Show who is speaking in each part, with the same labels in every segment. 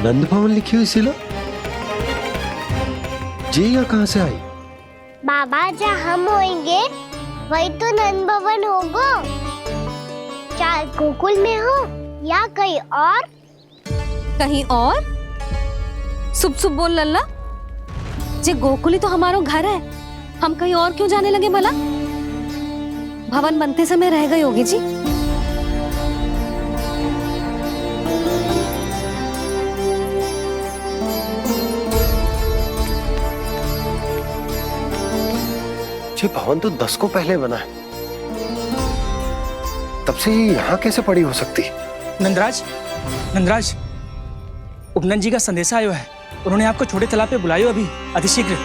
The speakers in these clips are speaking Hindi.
Speaker 1: नंद भवन लिखी हुई सिला जी यहाँ कहाँ से आई?
Speaker 2: बाबा जहाँ हम होंगे वही तो नंद भवन होगा। चाहे गोकुल में हो या कहीं और।
Speaker 3: कहीं और? सुब सुब बोल लल्ला। जे गोकुल ही तो हमारा घर है, हम कहीं और क्यों जाने लगे भला? भवन बनते समय रह गई होगी जी।
Speaker 1: ये भवन तो 10 को पहले बना है, तब से ये यहाँ कैसे पड़ी हो सकती?
Speaker 4: नंदराज, नंदराज, उपनंद जी का संदेशा आयो है। उन्होंने आपको छोटे तालाब पे बुलायो अभी अतिशीघ्र।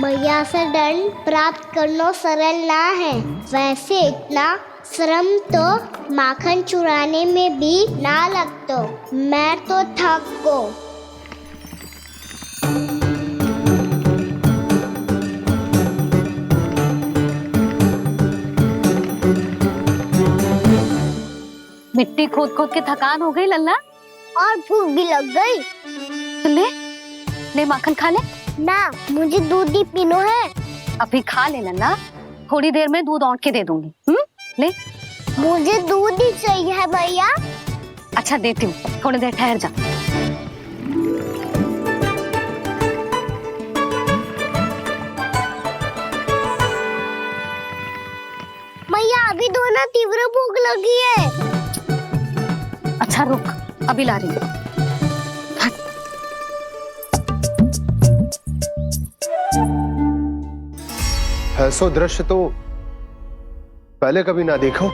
Speaker 2: मैया से दंड प्राप्त करना सरल ना है। वैसे इतना श्रम तो माखन चुराने में भी ना लगतो। मैं तो थक गो।
Speaker 3: मिट्टी खोद खोद के थकान हो गई लल्ला,
Speaker 2: और भूख भी लग गई।
Speaker 3: तो ले ले माखन खा ले।
Speaker 2: ना, मुझे दूध ही पीनो है।
Speaker 3: अभी खा ले लल्ला, थोड़ी देर में दूध औंट के दे दूंगी। ले।
Speaker 2: मुझे दूध ही चाहिए भैया।
Speaker 3: अच्छा देती हूँ, थोड़ी देर ठहर जा।
Speaker 2: मैया अभी दोनों तीव्र भूख लगी है।
Speaker 3: अच्छा रुक, अभी ला रही हूँ।
Speaker 1: ऐसा दृश्य तो पहले कभी ना देखो।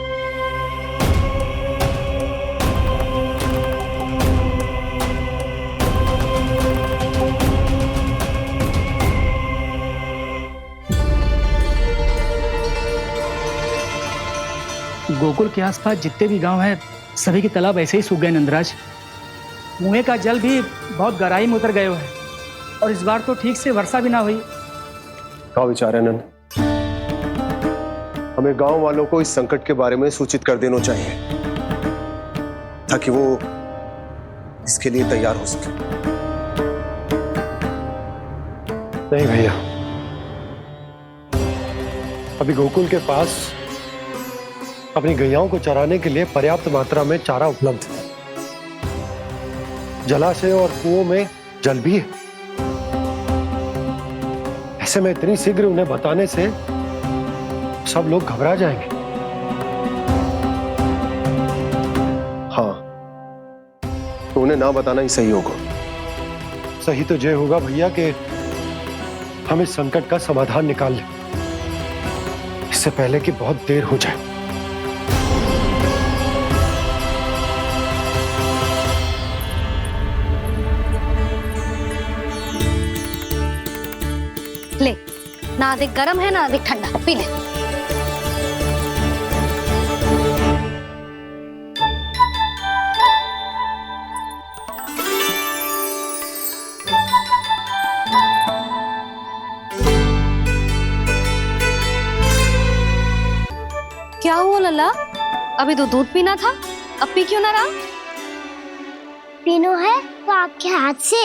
Speaker 4: गोकुल के आसपास जितने भी गांव हैं, सभी के तालाब ऐसे ही सूख गए नंदराज। कुएं का जल भी बहुत गहराई में उतर गए है, और इस बार तो ठीक से वर्षा भी ना हुई।
Speaker 1: क्या विचार है नंद? हमें गांव वालों को इस संकट के बारे में सूचित कर देना चाहिए ताकि वो इसके लिए तैयार हो सके।
Speaker 5: नहीं भैया, अभी गोकुल के पास अपनी गैयाओं को चराने के लिए पर्याप्त मात्रा में चारा उपलब्ध है। जलाशय और कुओं में जल भी है। ऐसे में इतनी शीघ्र उन्हें बताने से सब लोग घबरा जाएंगे।
Speaker 1: हाँ, तो उन्हें ना बताना ही सही होगा।
Speaker 5: सही तो ये होगा भैया कि हम इस संकट का समाधान निकाल लें, इससे पहले कि बहुत देर हो जाए।
Speaker 3: ले, ना अधिक गर्म है ना अधिक ठंडा, पी ले। क्या हुआ लल्ला? अभी तो दूध पीना था, अब पी क्यों ना रहा?
Speaker 2: पीनो है तो आपके हाथ से।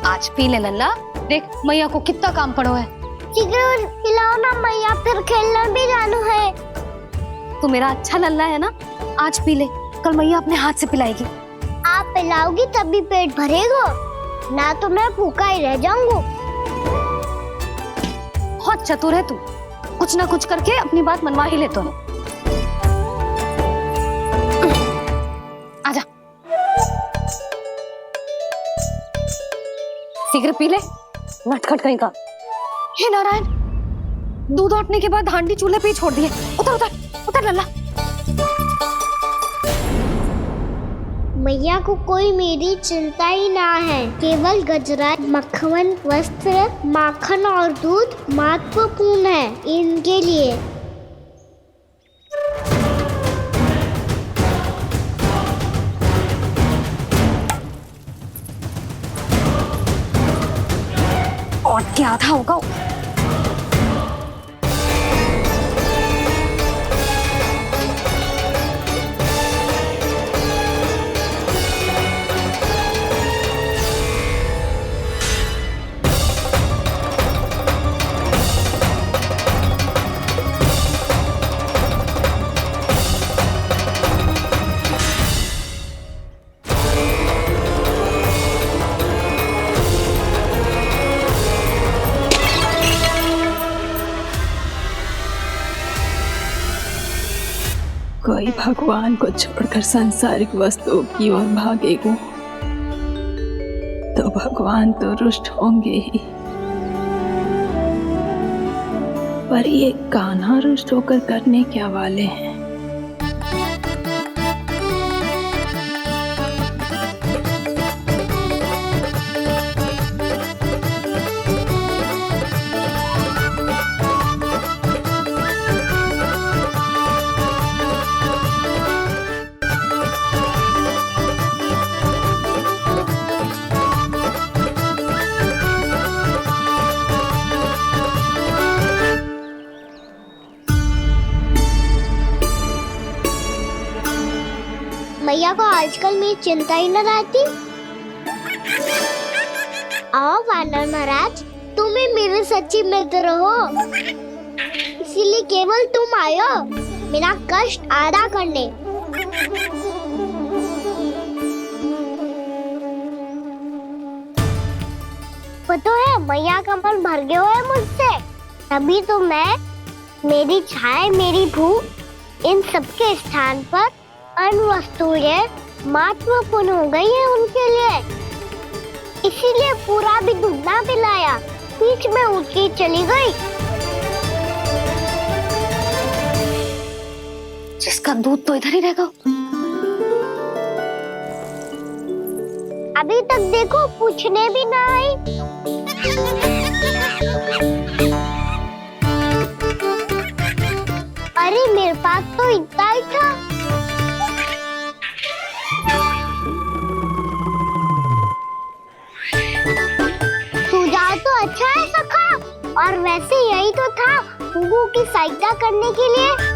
Speaker 3: आज पी ले लल्ला, देख मैया को कितना काम पड़ो है।
Speaker 2: शीघ्र पिलाओ ना मैया, फिर खेलना भी जानो है।
Speaker 3: तू मेरा अच्छा लल्ला है ना, आज पी ले, कल मैया अपने हाथ से पिलाएगी।
Speaker 2: आप पिलाओगी तभी पेट भरेगा, ना तो मैं भूखा ही रह जाऊंगा।
Speaker 3: बहुत चतुर है तू, कुछ ना कुछ करके अपनी बात मनवा ही लेता है। आजा, शीघ्र पी ले, नटखट कहीं का। हे नारायण, दूध औटने के बाद हांडी चूल्हे पे ही छोड़ दिए। उतर उतर उतर लल्ला।
Speaker 2: मैया को कोई मेरी चिंता ही ना है। केवल गजरा, मक्खन, वस्त्र, माखन और दूध महत्वपूर्ण है इनके लिए।
Speaker 3: लौट के आता होगा।
Speaker 6: कोई भगवान को छोड़कर सांसारिक वस्तुओं की ओर भागेगा तो भगवान तो रुष्ट होंगे ही, पर ये कान्हा रुष्ट होकर करने क्या वाले हैं?
Speaker 2: मैया को आजकल मेरी चिंता ही न रहती। आओ वानर महाराज, तुम ही मेरे सच्ची मित्र हो, इसीलिए केवल तुम आयो मेरा कष्ट आधा करने। पता है मैया का मन भर गया है मुझसे, तभी तो मैं, मेरी छाया, मेरी भूख, इन सबके स्थान पर अन्य वस्तुएं महत्वपूर्ण हो गई है उनके लिए। इसीलिए पूरा भी दूध ना पिलाया, बीच में उठ के चली गई।
Speaker 3: जिसका दूध तो इधर ही रहेगा।
Speaker 2: अभी तक देखो पूछने भी ना आई। अरे मेरे पास तो इतना ही था। सुझाव तो अच्छा है सखा, और वैसे यही तो था गुगु की सहायता करने के लिए।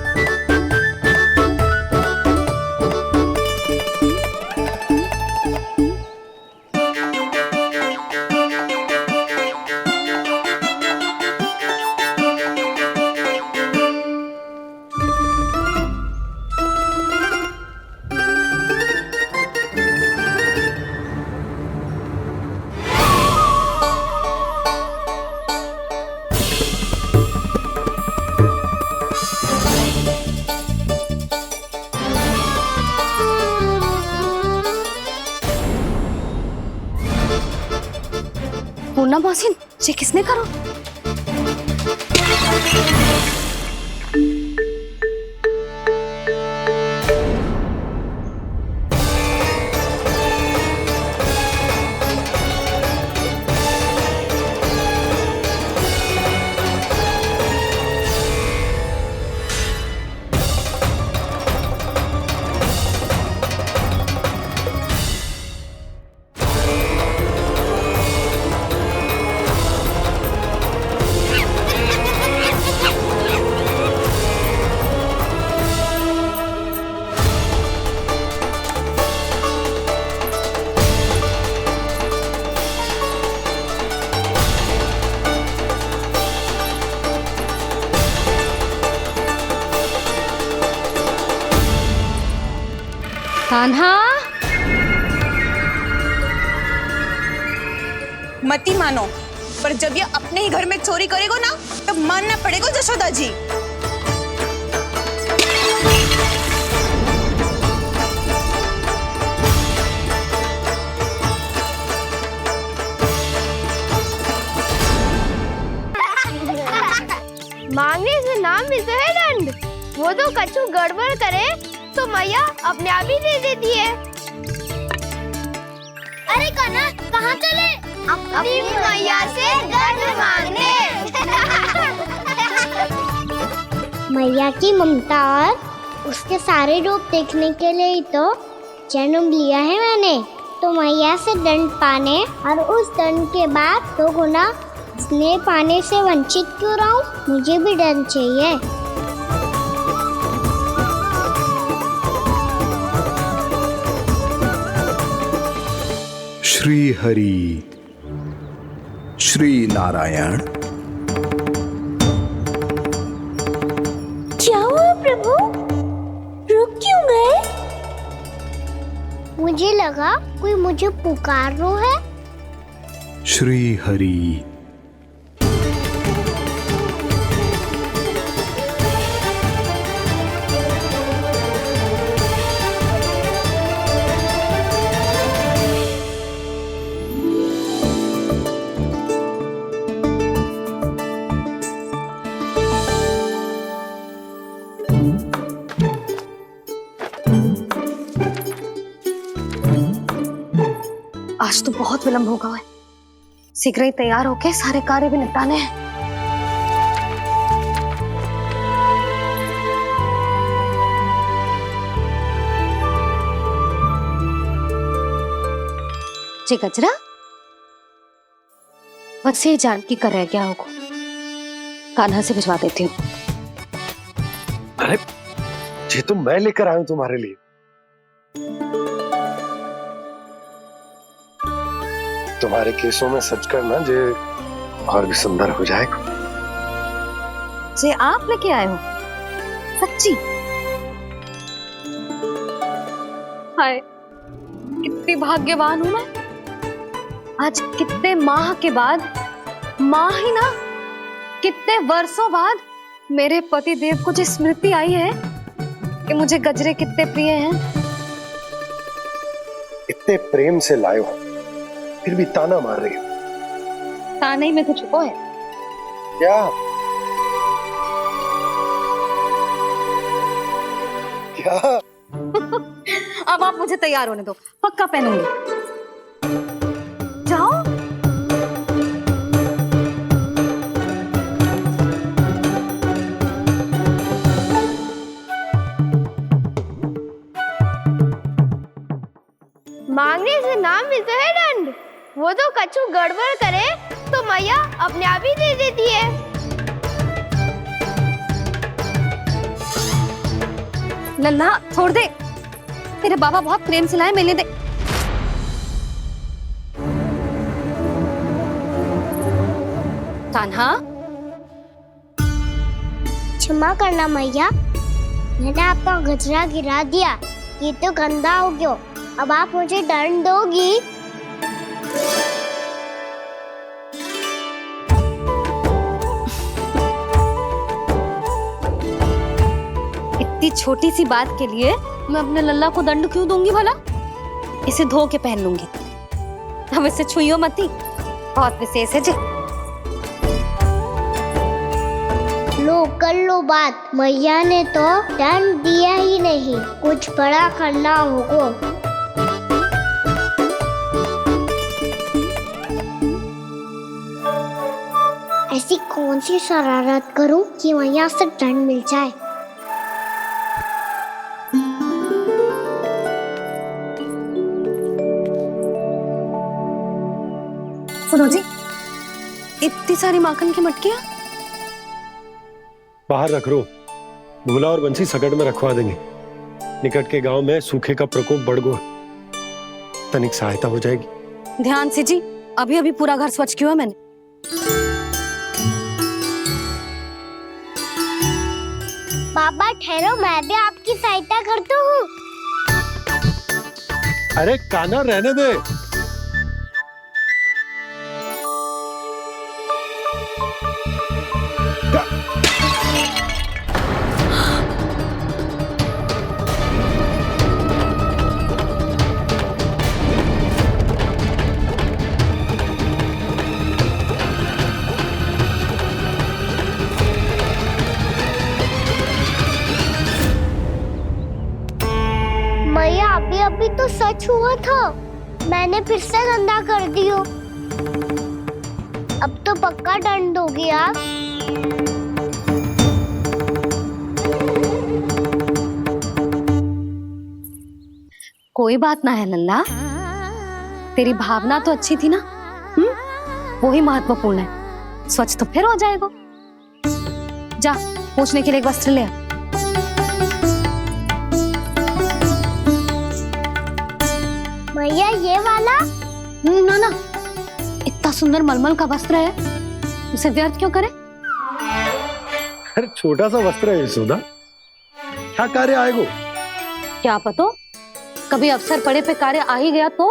Speaker 3: पूर्णा मौसी, ये किसने करो? कान्हा,
Speaker 7: मती मानो, पर जब ये अपने ही घर में चोरी करेगा ना, तब मानना पड़ेगा जशोदा जी।
Speaker 2: मांगने से नाम मिलता है दंड। वो तो कछु गड़बड़ करे तो मैया अपने आप ही दे देती है। अरे कान्हा, कहाँ चले? अपनी मैया से दंड मांगने। मैया की ममता और उसके सारे रूप देखने के लिए ही तो जन्म लिया है मैंने। तो मैया से दंड पाने और उस दंड के बाद 2 गुना स्नेह पाने से वंचित क्यों रहा हूँ? मुझे भी धन चाहिए।
Speaker 8: श्री हरि श्री नारायण।
Speaker 2: क्या हुआ प्रभु? रुक क्यों गए? मुझे लगा कोई मुझे पुकार रहा है।
Speaker 8: श्री हरि।
Speaker 3: आज तो बहुत विलंब होगा है। शीघ्र ही तैयार होके सारे कार्य भी निपटाने हैं। जी गजरा, बस ये जानकी कर रह गया होगा, कान्हा से भिजवा देती हूँ।
Speaker 5: अरे ये तो मैं लेकर आया हूं तुम्हारे लिए। तुम्हारे केसों में सच करना जे और भी सुंदर हो जाएगा।
Speaker 3: जे आप लेके आए हो? सच्ची? हाय, कितनी भाग्यवान हूं मैं। आज कितने माह के बाद, माह ही ना, कितने वर्षों बाद मेरे पति देव को जो स्मृति आई है कि मुझे गजरे कितने प्रिय हैं।
Speaker 5: इतने प्रेम से लाए हो, फिर भी ताना मार रही हो।
Speaker 3: ताने ही में कुछ छुपो है
Speaker 5: क्या? क्या?
Speaker 3: अब आप मुझे तैयार होने दो, पक्का पहनूंगी। जाओ।
Speaker 2: मांगने से ना मिलता है दंड। वो तो कछु गड़बड़ करे तो मैया अपने आप ही दे देती है।
Speaker 3: लल्ला छोड़ दे, तेरे बाबा बहुत प्रेम से लाए, मिलने दे। कान्हा,
Speaker 2: क्षमा करना मैया, मैंने आपका गजरा गिरा दिया। ये तो गंदा हो गया। अब आप मुझे दंड दोगी?
Speaker 3: इतनी छोटी सी बात के लिए मैं अपने लल्ला को दंड क्यों दूंगी भला? इसे धो के पहन लूंगी। अब इसे छुइयो मती, बहुत विशेष है जी।
Speaker 2: लो कर लो बात, मैया ने तो दंड दिया ही नहीं, कुछ बड़ा करना होगा। ऐसी कौन सी शरारत करूं कि मैया से दंड मिल जाए?
Speaker 3: सुनो जी, इतनी सारी माखन की मटकियां
Speaker 5: बाहर रख रो, भूला और बंसी सकट में रखवा देंगे। निकट के गांव में सूखे का प्रकोप बढ़ गया, तनिक सहायता हो जाएगी।
Speaker 3: ध्यान से जी, अभी अभी पूरा घर स्वच्छ किया मैंने।
Speaker 2: बाबा ठहरो, मैं भी आपकी सहायता करता हूँ।
Speaker 5: अरे कान्हा रहने दे।
Speaker 2: मैया अभी अभी तो सच हुआ था, मैंने फिर से गंदा कर दियो। अब तो पक्का दंड दोगी आप।
Speaker 3: कोई बात ना है लल्ला, तेरी भावना तो अच्छी थी ना, वो ही महत्वपूर्ण है। स्वच्छ तो फिर हो जाएगा। जा पोंछने के लिए एक वस्त्र ले आ।
Speaker 2: मैया ये वाला?
Speaker 3: ना ना, इतना सुंदर मलमल का वस्त्र है, उसे व्यर्थ क्यों करे?
Speaker 5: अरे छोटा सा वस्त्र है यशोदा, क्या कार्य आएगो?
Speaker 3: क्या पता, कभी अवसर पड़े पे कार्य आ ही गया तो?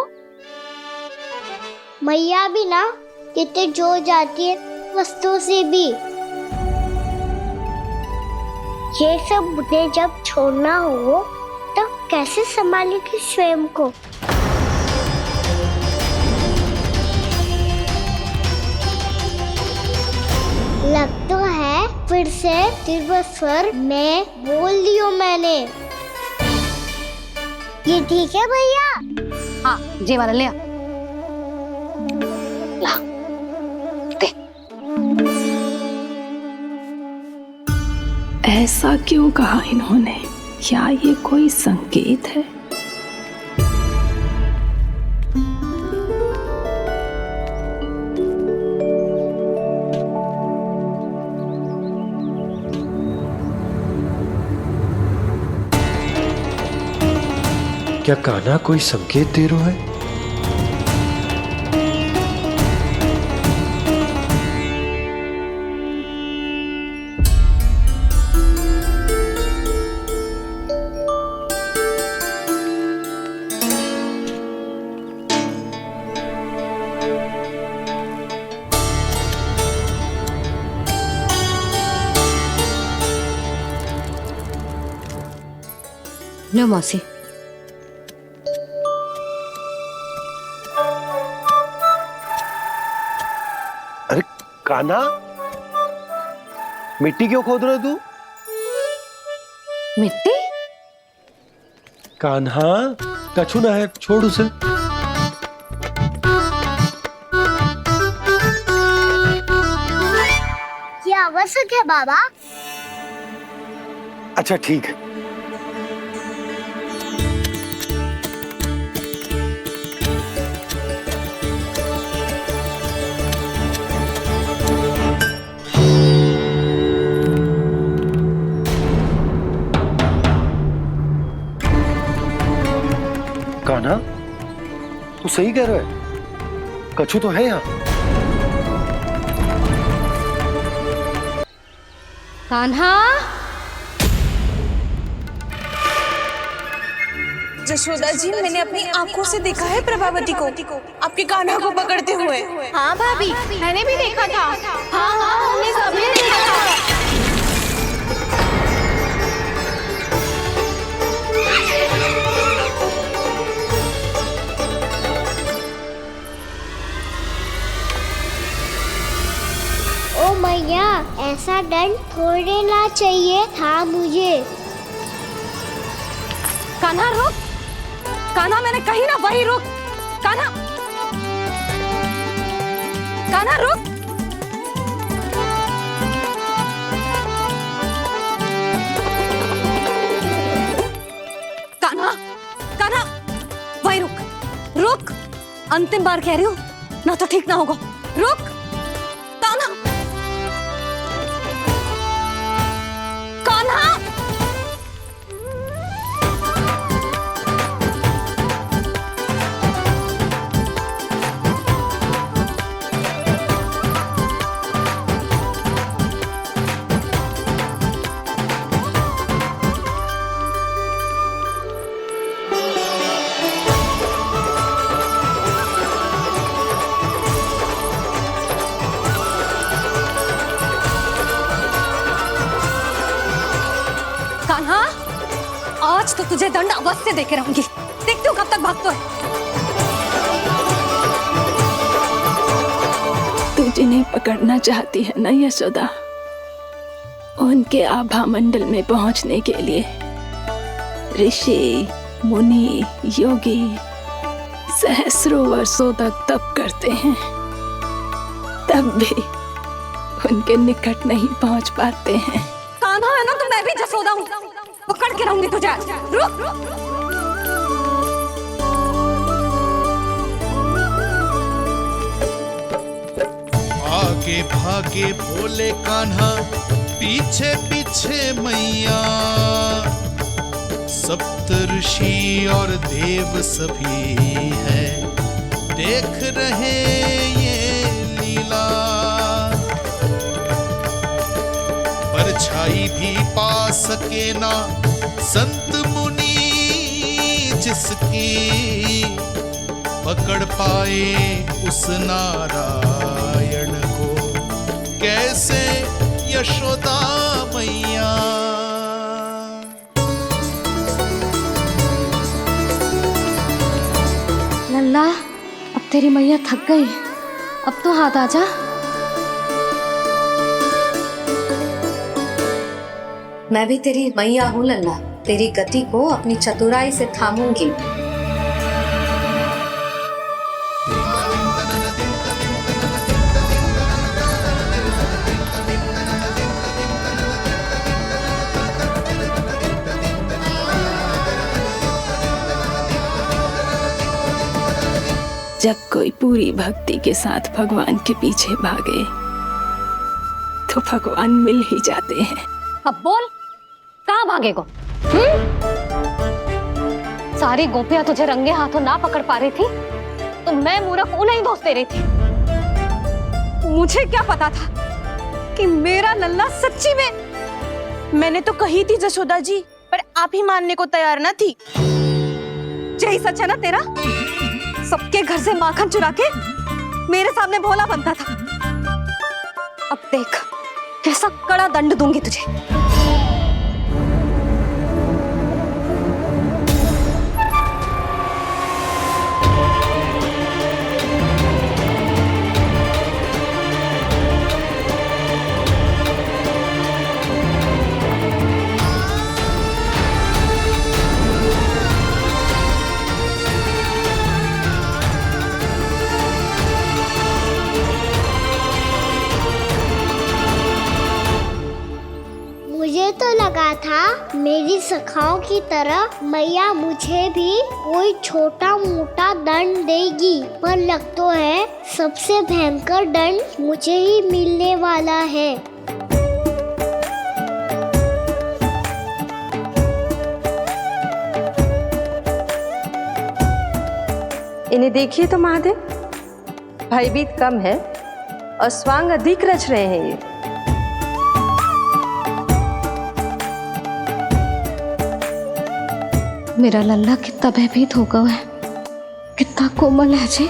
Speaker 2: मैया भी ना कितने जोर जाती है वस्तुओं से भी। ये सब मुझे जब छोड़ना हो तब कैसे संभालेगी स्वयं को? लग तो है फिर से तिरस्वर में बोल दियो मैंने। ये ठीक है भैया?
Speaker 3: हाँ, जे वाला ले आ। ला, दे।
Speaker 6: ऐसा क्यों कहा इन्होंने? क्या ये कोई संकेत है?
Speaker 5: क्या कान्हा कोई संकेत दे रहा है?
Speaker 3: लो मौसी।
Speaker 5: अरे कान्हा, मिट्टी क्यों खोद रहे तू?
Speaker 3: मिट्टी?
Speaker 5: कान्हा, कछु ना है, छोड़ उसे।
Speaker 2: ये आवश्यक है बाबा।
Speaker 5: अच्छा ठीक है। कान्हा, तू सही कह रहा है, कछु तो है यहाँ।
Speaker 3: कान्हा,
Speaker 7: जशोदा जी, मैंने अपनी आंखों से देखा है प्रभावती को आपके कान्हा को पकड़ते हुए।
Speaker 9: हाँ भाभी, मैंने भी देखा था। हाँ हाँ, हमने सभी देखा था।
Speaker 2: ओ मैया, ऐसा दंड थोड़े ना चाहिए था मुझे।
Speaker 3: कान्हा रुक। कान्हा, मैंने कही ना वही रुक। कान्हा, कान्हा रुक। कान्हा, कान्हा, वही रुक। रुक, अंतिम बार कह रही हूँ, ना तो ठीक ना होगा। रुक कान्हा। कान्हा, कान्हा, आज तो तुझे दंड अवश्य देके रहूंगी। देखती हूँ कब तक भागता है।
Speaker 6: तू जिन्हें पकड़ना चाहती है ना यशोदा, उनके आभा मंडल में पहुंचने के लिए ऋषि, मुनि, योगी सहस्रों वर्षों तक तप करते हैं, तब भी उनके निकट नहीं पहुंच पाते हैं।
Speaker 3: कान्हा है ना, तो मैं भी जसोदा हूँ, पकड़ के रहूंगी तुझे। रुक।
Speaker 10: आके आगे भागे भोले कान्हा, पीछे पीछे मैया। सप्तऋषि और देव सभी हैं, देख रहे ये लीला। परछाई भी पा सके ना संत मुनि जिसकी, पकड़ पाए उस नारायण को कैसे यशोदा मैया।
Speaker 3: लल्ला, अब तेरी मैया थक गई, अब तो हाथ आजा।
Speaker 11: मैं भी तेरी मैया हूँ लल्ला, तेरी गति को अपनी चतुराई से थामूंगी।
Speaker 6: जब कोई पूरी भक्ति के साथ भगवान के पीछे भागे तो भगवान मिल ही जाते हैं।
Speaker 3: अब बोल, कहाँ भागेगो? सारी गोपियां तुझे रंगे हाथों ना पकड़ पा रही थी तो मैं मूर्ख उन्हें ही दोष दे रही थी। मुझे क्या पता था कि मेरा लल्ला सच्ची में।
Speaker 7: मैंने तो कही थी जशोदा जी, पर आप ही मानने को तैयार ना थी।
Speaker 3: यही सच है ना तेरा? सबके घर से माखन चुरा के मेरे सामने भोला बनता था। अब देख कैसा कड़ा दंड दूंगी तुझे।
Speaker 2: मुझे तो लगा था मेरी सखाओं की तरह मैया मुझे भी कोई छोटा मोटा दंड देगी, पर लग तो है सबसे भयंकर दंड मुझे ही मिलने वाला है।
Speaker 12: इन्हें देखिए तो महादेव, भयभीत कम है और स्वांग अधिक रच रहे हैं ये।
Speaker 3: मेरा लल्ला कितना भयभीत होगा है, कितना कोमल है जी।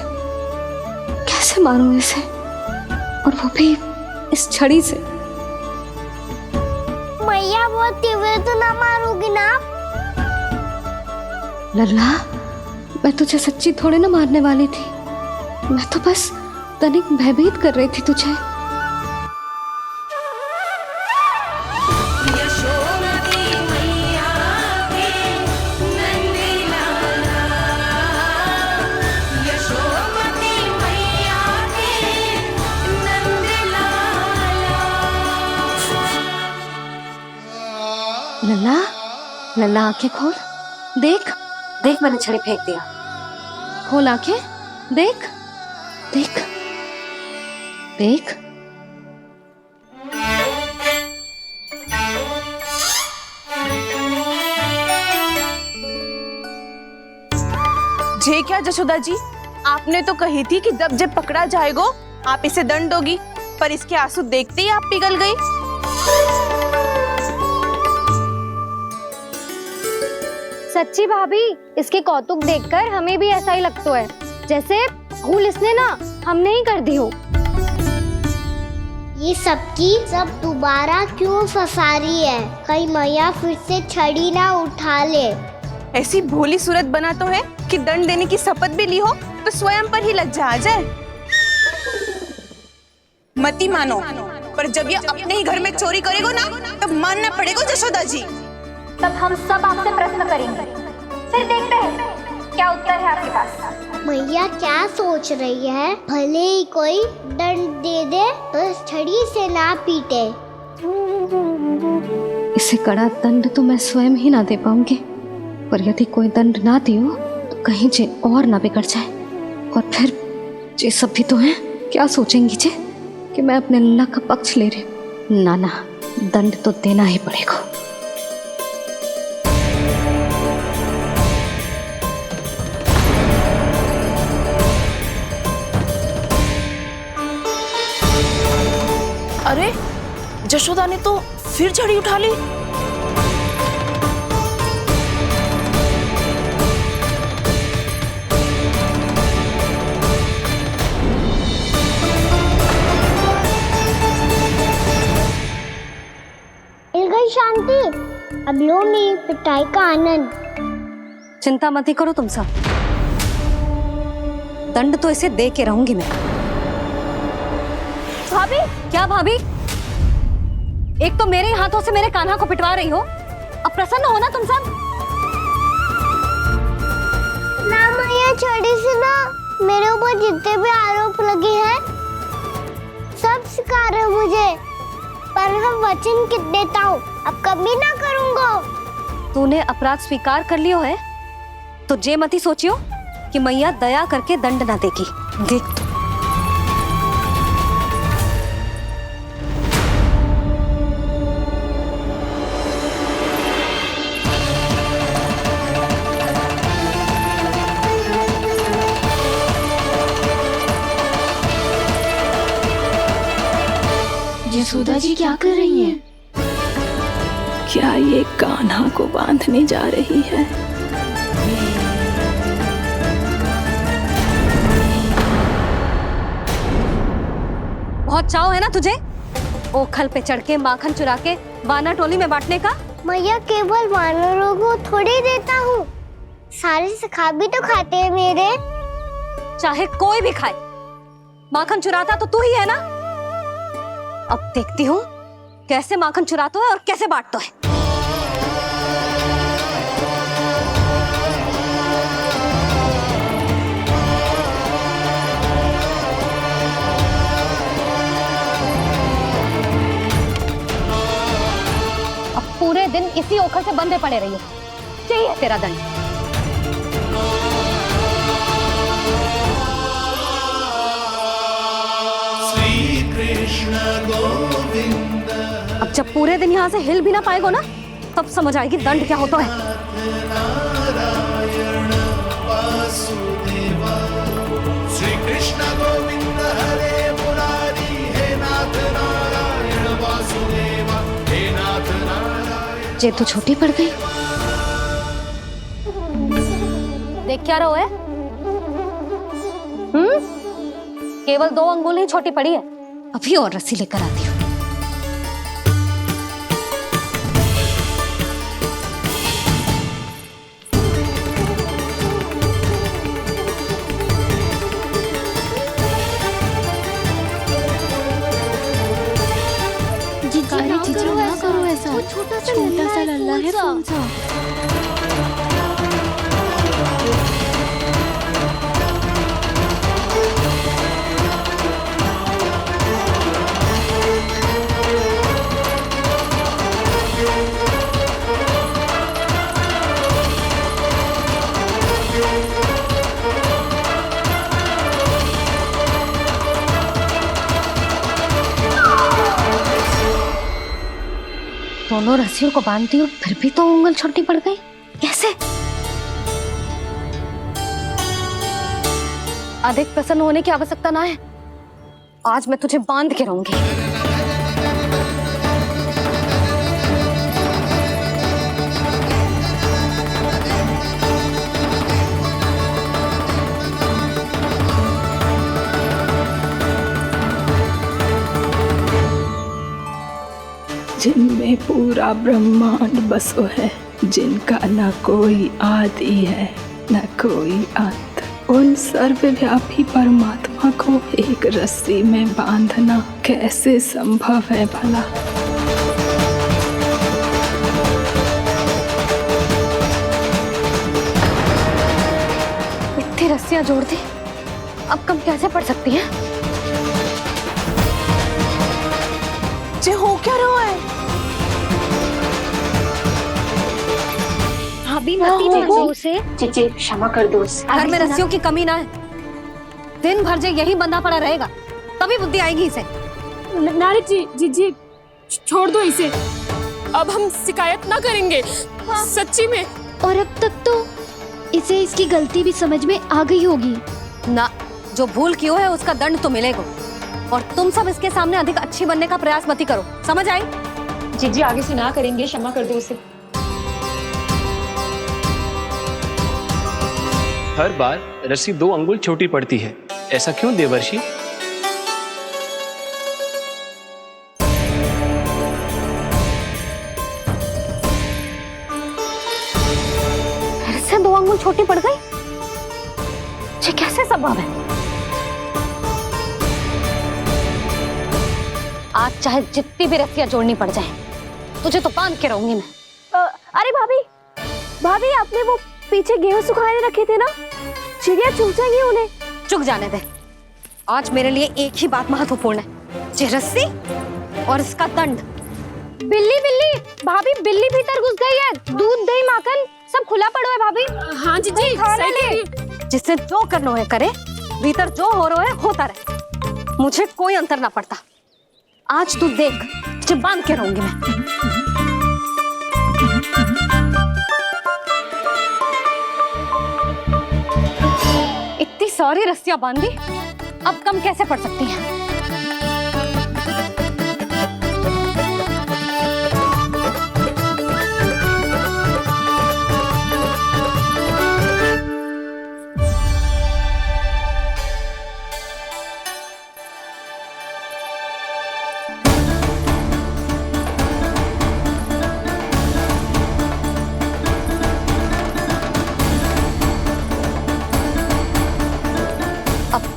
Speaker 3: कैसे मारूं इसे, और वो भी इस छड़ी से।
Speaker 2: मैया बहुत तीव्र तो ना मारोगी ना?
Speaker 3: लल्ला, मैं तुझे सच्ची थोड़े ना मारने वाली थी, मैं तो बस तनिक भयभीत कर रही थी तुझे। लल्ला, लल्ला आंखें खोल, देख
Speaker 11: देख मैंने छड़ी फेंक दिया।
Speaker 3: खोल आंखें, देख देख देख।
Speaker 7: जे क्या जशोदा जी, आपने तो कही थी कि जब जब पकड़ा जाएगा आप इसे दंड दोगी, पर इसके आंसू देखते ही आप पिघल गई।
Speaker 3: सच्ची भाभी, इसके कौतुक देखकर हमें भी ऐसा ही लगता है जैसे भूल इसने ना हमने ही कर दी हो।
Speaker 2: ये सबकी सब दोबारा क्यों फंसा रही है? कहीं मैया फिर से छड़ी ना उठा ले।
Speaker 7: ऐसी भोली सूरत बना तो है कि दंड देने की शपथ भी ली हो तो स्वयं पर ही लज्जा आ जाए। मती मानो, पर जब ये अपने ही घर में चोरी करेगा ना तब मानना पड़ेगा जशोदा जी।
Speaker 9: तब हम सब आपसे प्रश्न करेंगे, फिर देखते हैं क्या उत्तर है आपके पास।
Speaker 2: मैया क्या सोच रही है? भले ही कोई दंड दे दे तो छड़ी से ना पीटे।
Speaker 3: इसे कड़ा दंड तो मैं स्वयं ही ना दे पाऊंगी, पर यदि कोई दंड ना दियो तो कहीं जे और ना बिगड़ जाए। और फिर जे सब भी तो हैं, क्या सोचेंगी जे कि मैं अपने लल्ला का पक्ष ले रही हूँ। ना ना, दंड तो देना ही पड़ेगा।
Speaker 7: अरे जशोदा ने तो फिर झड़ी उठा ली।
Speaker 2: मिल गई शांति, अब लो मेरी पिटाई का आनंद।
Speaker 3: चिंता मत ही करो तुम सब, दंड तो इसे दे के रहूंगी मैं। भाभी? क्या भाभी? एक तो मेरे हाथों से मेरे कान्हा को पिटवा रही हो, अब प्रसन्न हो ना तुम सब?
Speaker 2: ना मैया, छोड़ी सी ना, मेरे ऊपर जितने भी आरोप लगे हैं सब स्वीकार है मुझे, पर हम वचन कित देता हूँ, अब कभी ना करूँगा।
Speaker 3: तूने अपराध स्वीकार कर लियो है तो जे मती सोचियो कि मैया दया करके दंड ना देगी। देख तू।
Speaker 6: यशोदा जी क्या कर रही हैं? क्या ये कान्हा को बांधने जा रही है?
Speaker 3: बहुत चाव है ना तुझे ओखल पे चढ़ के माखन चुरा के वानर टोली में बांटने का?
Speaker 2: मैया, केवल वानरों को थोड़ी देता हूँ, सारे सखा भी तो खाते हैं मेरे।
Speaker 3: चाहे कोई भी खाए, माखन चुराता तो तू ही है ना। अब देखती हूँ कैसे माखन चुराता है और कैसे बांटता है। अब पूरे दिन इसी ओखल से बंधे पड़े रहिए, यही है तेरा दंड। अब जब पूरे दिन यहाँ से हिल भी ना पाएगो ना, तब समझ आएगी दंड क्या होता है।
Speaker 10: श्री कृष्ण गोविंद हरे मुरारी, हे नाथ नारायण वासुदेव, हे नाथ नारायण।
Speaker 3: जे तो छोटी पड़ गई। देख क्या रहो है? केवल 2 अंगुल ही छोटी पड़ी है, अभी और रस्सी लेकर आती हूँ।
Speaker 6: जीजू ना करो ऐसा, छोटा सा लल्ला है कौन सा?
Speaker 3: दोनों रस्सियों को बांधती हूँ, फिर भी तो उंगल छोटी पड़ गई। कैसे? अधिक प्रसन्न होने की आवश्यकता ना है, आज मैं तुझे बांध के रहूंगी।
Speaker 6: जिनमें पूरा ब्रह्मांड बसो है, जिनका न कोई आदि है न कोई अंत, उन सर्वव्यापी परमात्मा को एक रस्सी में बांधना कैसे संभव है भला?
Speaker 3: इतनी रस्सियां जोड़ दी, अब कम कैसे पड़ सकती हैं?
Speaker 7: जे हो क्या रहा है?
Speaker 3: भाभी मती दो से,
Speaker 9: चीची क्षमा कर दो उसे।
Speaker 3: घर में रस्सियों की कमी ना है, दिन भर जे यही बंधा पड़ा रहेगा, तभी बुद्धि आएगी इसे।
Speaker 13: नारद जी जी जी छोड़ दो इसे, अब हम शिकायत ना करेंगे। सच्ची में।
Speaker 3: और अब तक तो इसे इसकी गलती भी समझ में आ गई होगी ना। जो भूल की है उसका दंड तो मिलेगा। और तुम सब इसके सामने अधिक अच्छी बनने का प्रयास मत ही करो, समझ आई?
Speaker 13: जी जी आगे से ना करेंगे, क्षमा कर दो उसे।
Speaker 14: हर बार रस्सी 2 अंगुल छोटी पड़ती है, ऐसा क्यों देवर्षि?
Speaker 3: फिर से 2 अंगुल छोटी पड़ गई? ये कैसे संभव है? आज चाहे जितनी भी रस्सियां जोड़नी पड़ जाए, तुझे तो बांध के रहूंगी मैं।
Speaker 7: अरे भाभी, भाभी आपने वो पीछे गेहूं सुखाने रखे थे ना, चिड़िया चुग जाएंगी उन्हें।
Speaker 3: चुग जाने दे। आज मेरे लिए एक ही बात महत्वपूर्ण है, ये रस्सी और इसका दंड।
Speaker 7: बिल्ली बिल्ली भाभी, बिल्ली भीतर घुस गई है। दूध दही माखन सब खुला पड़ा है भाभी।
Speaker 13: हाँ जी जी सही कह रही है।
Speaker 3: जिससे जो करना है करे, भीतर जो हो रहा है होता रहे, मुझे कोई अंतर ना पड़ता। आज तू देख, तुझे बांध के रहूंगी मैं। इतनी सारी रस्सियां बांधी, अब कम कैसे पड़ सकती हैं?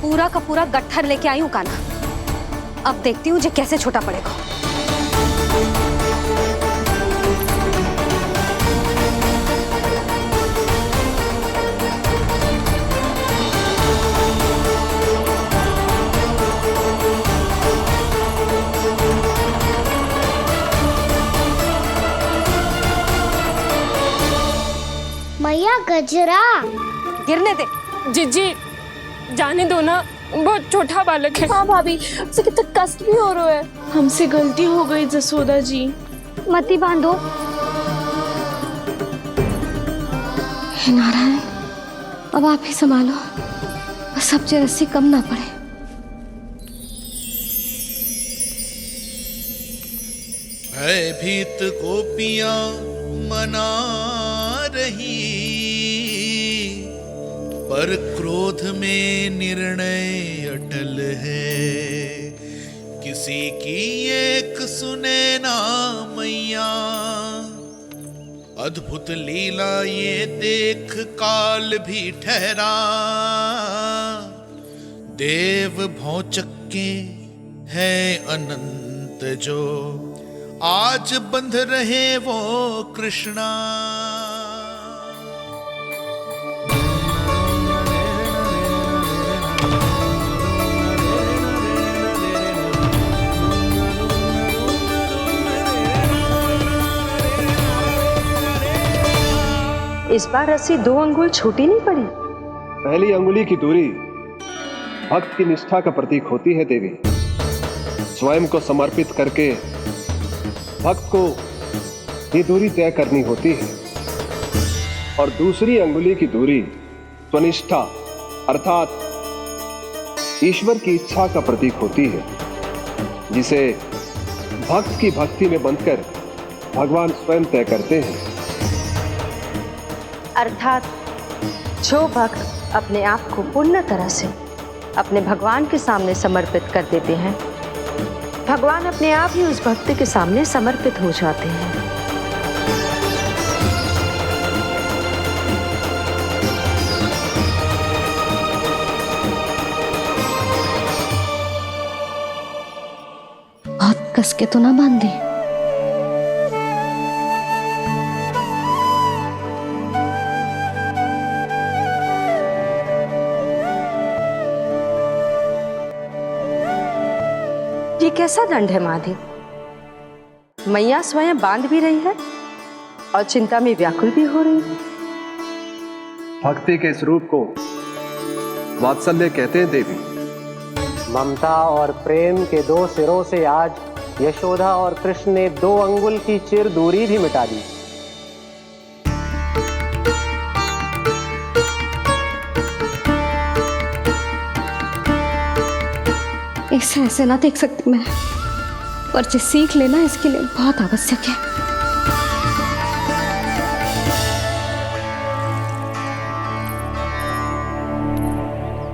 Speaker 3: पूरा का पूरा गट्ठर लेके आई हूँ काना। अब देखती हूँ जे कैसे छोटा पड़ेगा।
Speaker 2: मैया गजरा
Speaker 3: गिरने दे।
Speaker 13: जी जी जाने दो ना, बहुत छोटा बालक है।
Speaker 7: हाँ भाभी, उसे कितना कष्ट भी हो रहा है।
Speaker 13: हमसे गलती हो गई जसोदा जी।
Speaker 3: मत ही बांधो। हे नारायण, अब आप ही संभालो, बस अब जे रस्सी कम ना पड़े।
Speaker 10: भयभीत गोपियां मना रही, पर क्रोध में निर्णय अटल है। किसी की एक सुने ना मैया, अद्भुत लीला ये देख काल भी ठहरा। देव भौचक्के है अनंत जो, आज बंध रहे वो कृष्णा।
Speaker 12: इस बार रस्सी 2 अंगुल छोटी नहीं पड़ी।
Speaker 1: पहली अंगुली की दूरी भक्त की निष्ठा का प्रतीक होती है देवी। स्वयं को समर्पित करके भक्त को ये दूरी तय करनी होती है। और दूसरी अंगुली की दूरी स्वनिष्ठा अर्थात ईश्वर की इच्छा का प्रतीक होती है, जिसे भक्त की भक्ति में बंधकर भगवान स्वयं तय करते हैं।
Speaker 12: अर्थात जो भक्त अपने आप को पूर्ण तरह से अपने भगवान के सामने समर्पित कर देते हैं, भगवान अपने आप ही उस भक्त के सामने समर्पित हो जाते हैं।
Speaker 3: बहुत कस के तो ना बांधी।
Speaker 12: ये कैसा दंड है माधे? मैया स्वयं बांध भी रही है और चिंता में व्याकुल भी हो रही है।
Speaker 1: भक्ति के स्वरूप को वात्सल्य कहते हैं देवी।
Speaker 15: ममता और प्रेम के दो सिरों से आज यशोदा और कृष्ण ने 2 अंगुल की चिर दूरी भी मिटा दी।
Speaker 3: इसे ऐसे ना देख सकती मैं, पर जो सीख लेना इसके लिए बहुत आवश्यक है।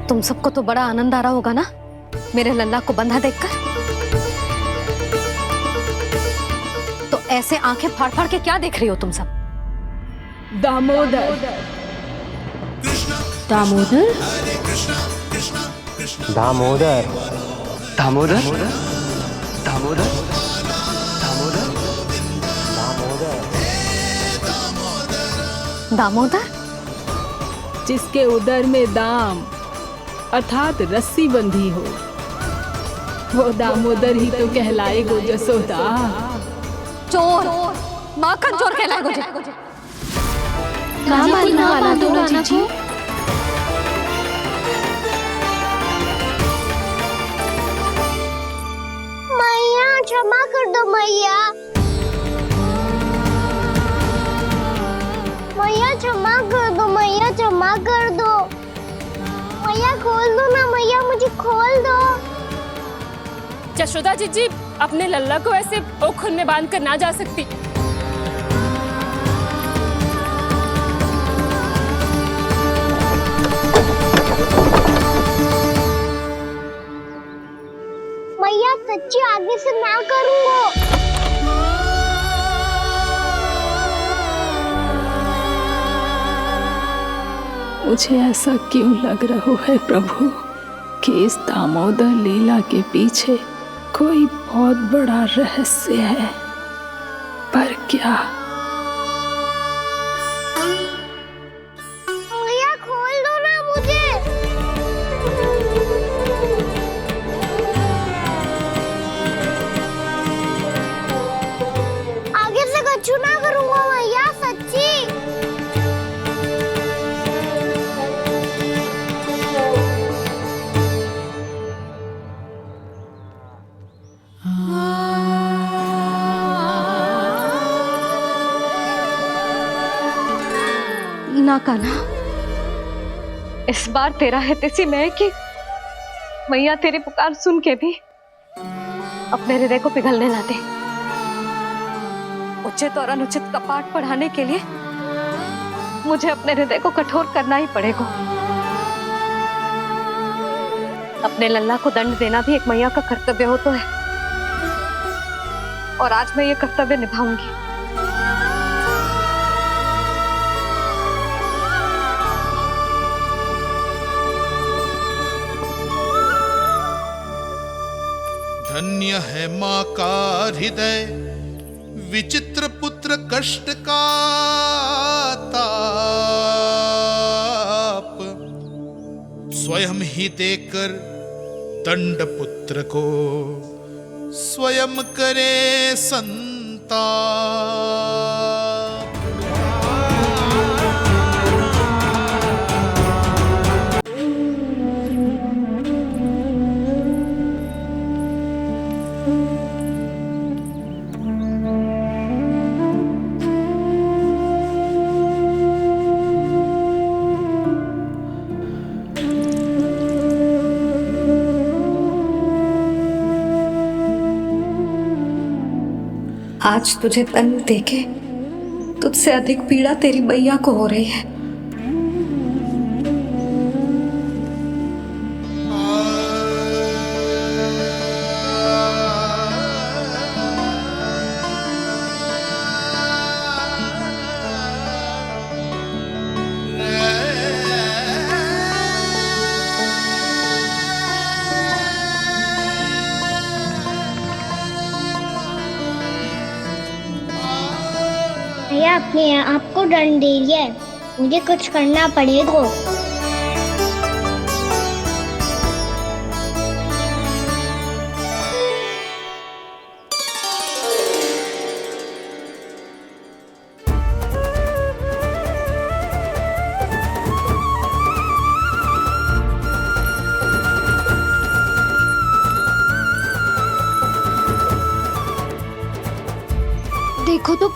Speaker 3: तुम सबको तो बड़ा आनंद आ रहा होगा ना मेरे लल्ला को बंधा देखकर। तो ऐसे आंखें फाड़ फाड़ के क्या देख रही हो तुम सब?
Speaker 6: दामोदर। दामोदर?
Speaker 15: दामोदर।
Speaker 14: दामोदर? दामोदर?
Speaker 3: दामोदर?
Speaker 6: जिसके उदर में दाम अर्थात रस्सी बंधी हो, वो दामोदर ही तो कहलाएगो जसोदा।
Speaker 3: चोर, माखन चोर कहलाएगो जी।
Speaker 6: कहाँ मालूम वाला तो जी।
Speaker 2: मैया क्षमा कर दो मैया। मैया क्षमा कर दो, मैया क्षमा कर दो। मैया खोल दो ना मैया, मुझे खोल दो।
Speaker 13: यशोदा जी अपने लल्ला को ऐसे ओखुन में बांध कर ना जा सकती।
Speaker 2: मैया सच्ची आगे से ना करूँगा।
Speaker 6: मुझे ऐसा क्यों लग रहा है प्रभु कि इस दामोदर लीला के पीछे कोई बहुत बड़ा रहस्य है, पर क्या?
Speaker 2: मैया खोल दो ना मुझे। आगे से कछु ना करूँगा मैया, सच्ची।
Speaker 3: ना कान्हा, इस बार तेरा है तेसी में कि मैया तेरी पुकार सुन के भी अपने हृदय को पिघलने ना दे। उचित और अनुचित का पाठ पढ़ाने के लिए मुझे अपने हृदय को कठोर करना ही पड़ेगा। अपने लल्ला को दंड देना भी एक मैया का कर्तव्य हो तो है, और आज मैं ये कर्तव्य निभाऊंगी।
Speaker 10: धन्य है माँ का हृदय, विचित्र पुत्र कष्ट का ताप, स्वयं ही देकर दंड पुत्र को स्वयं करे संताप।
Speaker 11: आज तुझे दंड देके तुझसे अधिक पीड़ा तेरी मैया को हो रही है।
Speaker 2: भैया अपने आप को दंड दे दिया है, मुझे कुछ करना पड़ेगा।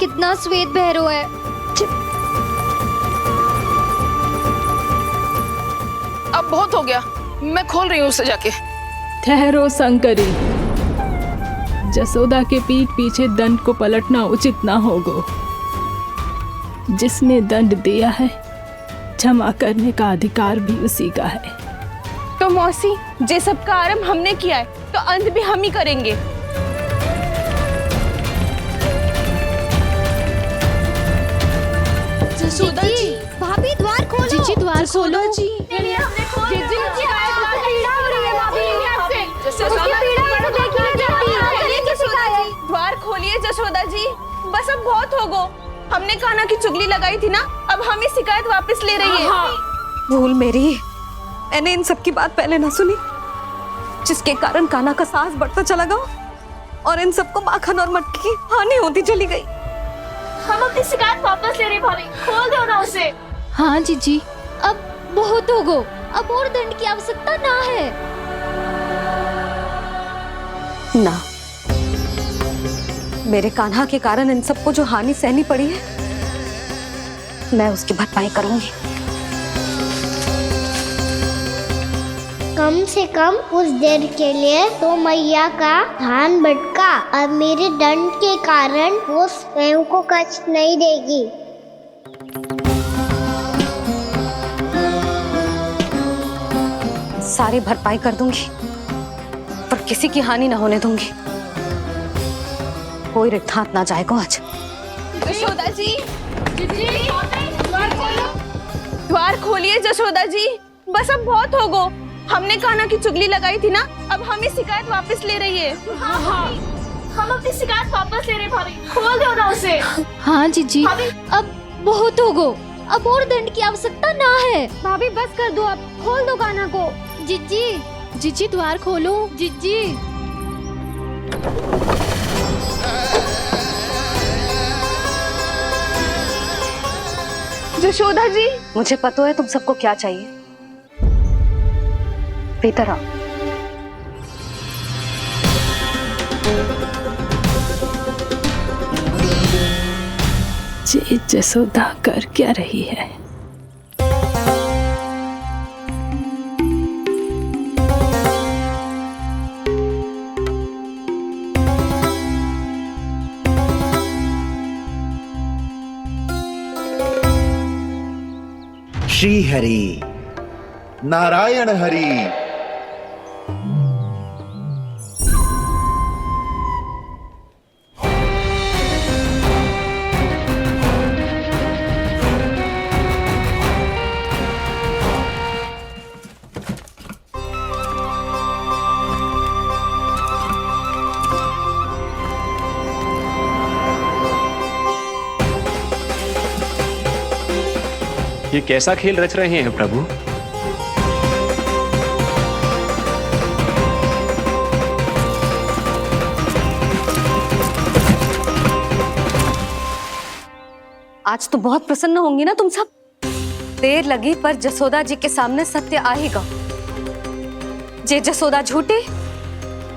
Speaker 9: कितना श्वेत भैरव है।
Speaker 7: अब बहुत हो गया, मैं खोल रही हूँ उसे जाके।
Speaker 6: ठहरो शंकरी, जसोदा के पीठ पीछे दंड को पलटना उचित ना होगा। जिसने दंड दिया है क्षमा करने का अधिकार भी उसी का है।
Speaker 7: तो मौसी, जे सब का आरंभ हमने किया है तो अंत भी हम ही करेंगे।
Speaker 9: जसोदा जी, भाभी द्वार खोलो। जीजी द्वार खोलो। जी
Speaker 7: द्वार खोलिए जसोदा जी, बस अब बहुत हो गो। हमने कान्हा की चुगली लगाई थी ना, अब हम ही शिकायत वापस ले रही है।
Speaker 11: भूल मेरी, मैंने इन सब की बात पहले ना सुनी, जिसके कारण कान्हा का साहस बढ़ता चला गया और इन सबको माखन और मटकी की हानि होती चली गई।
Speaker 9: हम अपनी शिकायत वापस ले रहे भाभी, खोल दो ना उसे।
Speaker 3: हाँ जीजी,
Speaker 9: अब बहुत हो गो, अब और दंड की आवश्यकता ना है।
Speaker 11: ना, मेरे कान्हा के कारण इन सबको जो हानि सहनी पड़ी है, मैं उसकी भरपाई करूंगी।
Speaker 2: कम से कम उस देर के लिए तो मैया का ध्यान भटका और मेरे दंड के कारण वो स्वयं को कष्ट नहीं देगी।
Speaker 11: सारी भरपाई कर दूंगी, पर किसी की हानि ना होने दूंगी। कोई रिक्त हाथ ना जाएगा आज।
Speaker 7: जसोदा जी, द्वार खोलिए जसोदा जी, बस अब बहुत हो गो। हमने कान्हा की चुगली लगाई थी ना, अब हम ही शिकायत वापस ले रही है।
Speaker 9: हम अपनी शिकायत वापस ले रहे भाभी, खोल दो ना उसे।
Speaker 3: हाँ जीजी,
Speaker 9: अब बहुत हो गो, अब और दंड की आवश्यकता ना है। भाभी बस कर दो, अब खोल दो कान्हा को। जीजी,
Speaker 3: जीजी द्वार खोलो।
Speaker 9: जीजी।
Speaker 7: जशोदा जी,
Speaker 11: मुझे पता है तुम सबको क्या चाहिए। भीतर आओ।
Speaker 6: जी जसोदा कर क्या रही है?
Speaker 16: श्री हरि नारायण हरि।
Speaker 14: ये कैसा खेल रच रहे हैं प्रभु?
Speaker 11: आज तो बहुत प्रसन्न होंगी ना तुम सब। देर लगी पर जसोदा जी के सामने सत्य आएगा। जे जसोदा झूठी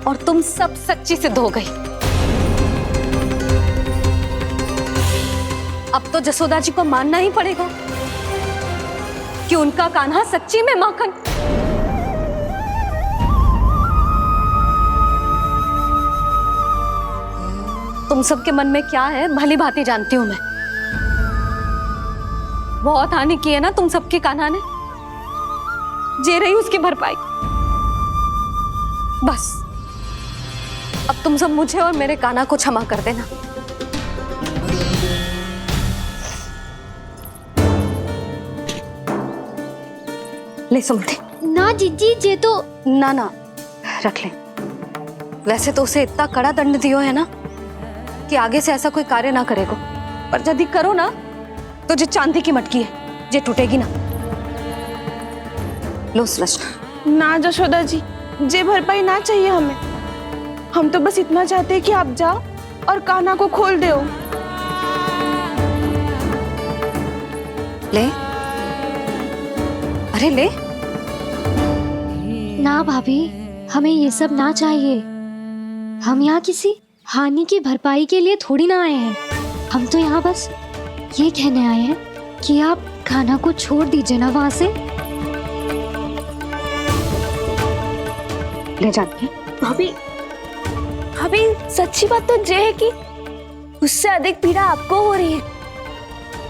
Speaker 11: और तुम सब सच्ची सिद्ध हो गई। अब तो जसोदा जी को मानना ही पड़ेगा कि उनका कान्हा सच्ची में माखन। तुम सबके मन में क्या है भली भांति जानती हूं मैं। बहुत हानि की है ना तुम सबके कान्हा ने, जे रही उसकी भरपाई। बस अब तुम सब मुझे और मेरे कान्हा को क्षमा कर देना। ले सुमति।
Speaker 9: ना जीजी, जे तो
Speaker 11: ना ना रख ले। वैसे तो उसे इतना कड़ा दंड दियो है ना कि आगे से ऐसा कोई कार्य ना करेगा, पर यदि करो ना तो जो चांदी की मटकी है जे टूटेगी ना। लो सुलक्षणा।
Speaker 7: ना जशोदा जी, जे भरपाई ना चाहिए हमें। हम तो बस इतना चाहते हैं कि आप जाओ और कान्हा को खोल दो।
Speaker 11: ले, अरे ले।
Speaker 9: ना भाभी, हमें ये सब ना चाहिए। हम यहाँ किसी हानि की भरपाई के लिए थोड़ी ना आए हैं। हम तो यहाँ बस ये कहने आए हैं कि आप खाना को छोड़ दीजिए ना वहां से।
Speaker 11: ले जाती
Speaker 7: भाभी, भाभी सच्ची बात तो ये है कि उससे अधिक पीड़ा आपको हो रही है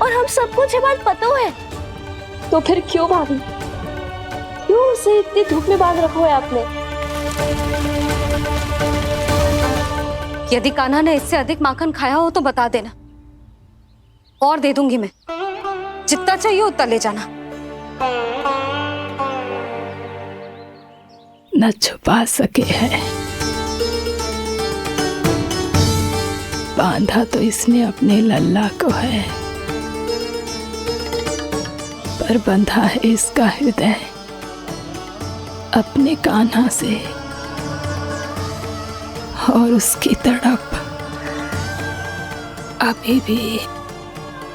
Speaker 7: और हम सबको ये बात पता है। तो फिर क्यों भाभी, क्यों उसे इतनी धूप में बांध रखा है आपने?
Speaker 11: यदि कान्हा ने इससे अधिक माखन खाया हो तो बता देना, और दे दूंगी मैं। जितना चाहिए उतना ले जाना।
Speaker 6: न छुपा सके है, बांधा तो इसने अपने लल्ला को है, पर बंधा है इसका हृदय अपने कान्हा से, और उसकी तड़प अभी भी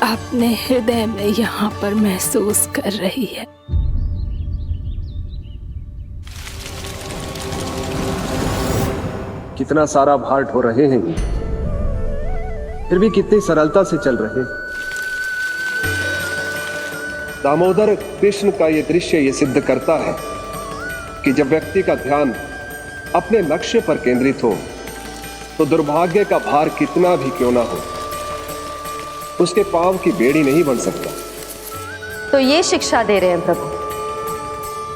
Speaker 6: अपने हृदय में यहाँ पर महसूस कर रही है।
Speaker 1: कितना सारा भार ढो रहे हैं, फिर भी कितनी सरलता से चल रहे हैं। दामोदर कृष्ण का यह दृश्य ये सिद्ध करता है कि जब व्यक्ति का ध्यान अपने लक्ष्य पर केंद्रित हो तो दुर्भाग्य का भार कितना भी क्यों ना हो, उसके पांव की बेड़ी नहीं बन सकता।
Speaker 12: तो ये शिक्षा दे रहे हैं प्रभु,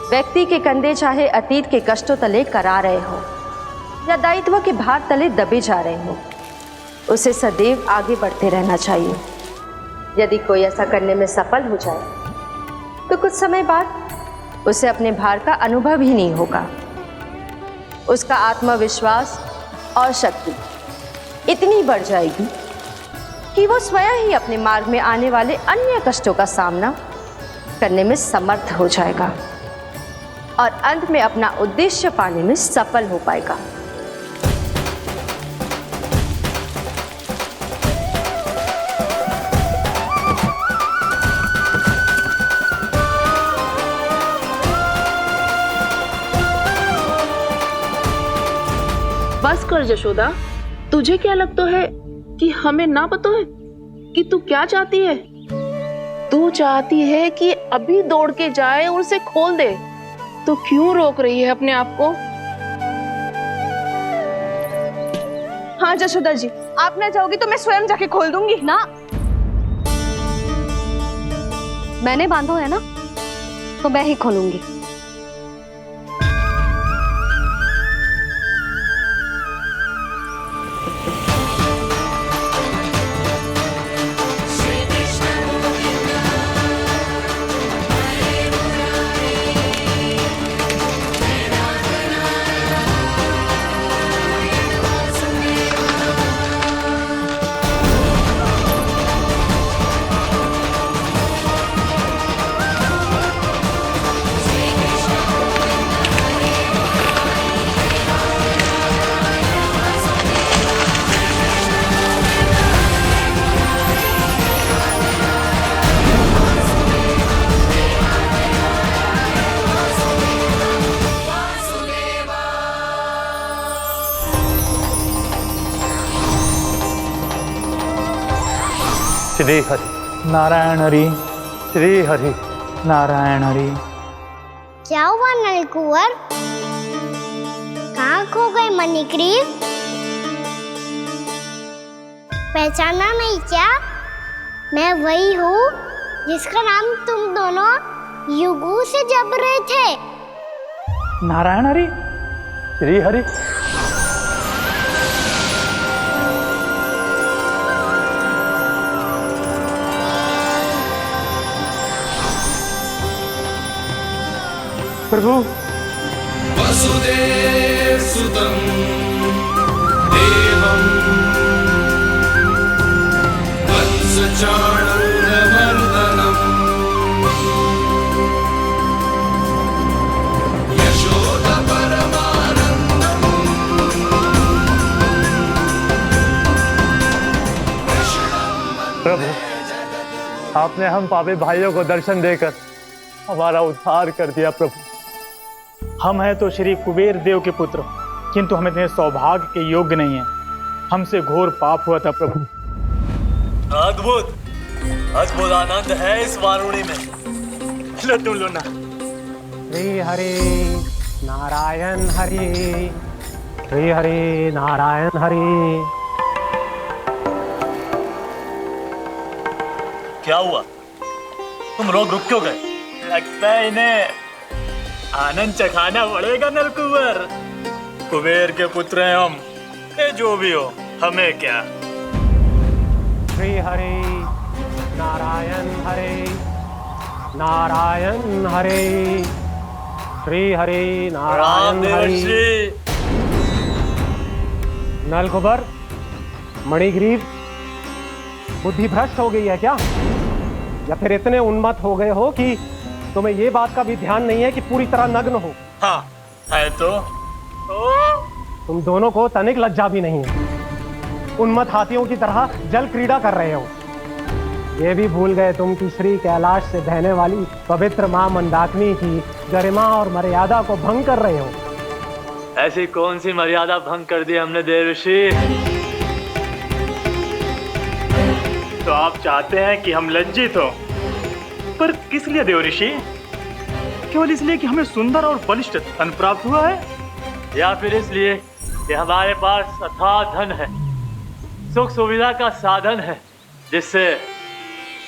Speaker 12: व्यक्ति के कंधे चाहे अतीत के कष्टों तले करा रहे हो या दायित्व के भार तले दबे जा रहे हो, उसे सदैव आगे बढ़ते रहना चाहिए। यदि कोई ऐसा करने में सफल हो जाए तो कुछ समय बाद उसे अपने भार का अनुभव ही नहीं होगा। उसका आत्मविश्वास और शक्ति इतनी बढ़ जाएगी कि वो स्वयं ही अपने मार्ग में आने वाले अन्य कष्टों का सामना करने में समर्थ हो जाएगा और अंत में अपना उद्देश्य पाने में सफल हो पाएगा।
Speaker 7: बस कर यशोदा, तुझे क्या लगता है कि हमें ना पता है कि तू क्या चाहती है? तू चाहती है कि अभी दौड़ के जाए और उसे खोल दे, तो क्यों रोक रही है अपने आप को? हाँ यशोदा जी, आप ना जाओगी तो मैं स्वयं जाके खोल दूंगी।
Speaker 11: ना, मैंने बांधो है ना, तो मैं ही खोलूंगी।
Speaker 17: श्री हरि नारायण हरि, श्री हरि नारायण हरि।
Speaker 2: क्या हुआ नलकुंवर? कहाँ खो गए मणिग्रीव? पहचाना नहीं क्या? मैं वही हूँ जिसका नाम तुम दोनों युगों से जप रहे थे।
Speaker 17: नारायण हरि, श्री हरि। प्रभु,
Speaker 10: वसुदेव सुतं देवं वत्सचाणूरमर्दनम् यशोदा परमानन्दम्
Speaker 17: प्रभु, आपने हम पापी भाइयों को दर्शन देकर हमारा उद्धार कर दिया। प्रभु, हम हैं तो श्री कुबेर देव के पुत्र, किंतु हम इतने सौभाग्य के योग्य नहीं हैं। हमसे घोर पाप हुआ था प्रभु। अद्भुत अद्भुत आनंद है इस वारुणी में। लो तुम लो ना।
Speaker 15: श्री हरि नारायण हरि, श्री हरि नारायण हरि।
Speaker 17: क्या हुआ? तुम लोग रुक क्यों गए? लगता है इन्हें आनंद चखाना पड़ेगा नलकुबर। कुबेर के पुत्र हैं हम, ये जो भी हो हमें क्या।
Speaker 15: श्री हरि नारायण हरि, नारायण हरि, श्री हरि नारायण हरि। नलकुबर, मणिग्रीव, बुद्धि भ्रष्ट हो गई है क्या? या फिर इतने उन्मत्त हो गए हो कि तुम्हें ये बात का भी ध्यान नहीं है कि पूरी तरह नग्न हो?
Speaker 17: हाँ है तो।
Speaker 15: तुम दोनों को तनिक लज्जा भी नहीं है। उन्मत्त हाथियों की तरह जल क्रीड़ा कर रहे हो। ये भी भूल गए तुम कि श्री कैलाश से बहने वाली पवित्र मां मंदाकिनी की गरिमा और मर्यादा को भंग कर रहे हो।
Speaker 17: ऐसी कौन सी मर्यादा भंग कर दी हमने देवर्षि? तो आप चाहते हैं कि हम लज्जित हो, पर किस लिए देवर्षि? केवल इसलिए कि हमें सुंदर और बलिष्ठ धन प्राप्त हुआ है, या फिर इसलिए कि हमारे पास अथाह धन है, सुख सुविधा का साधन है, जिससे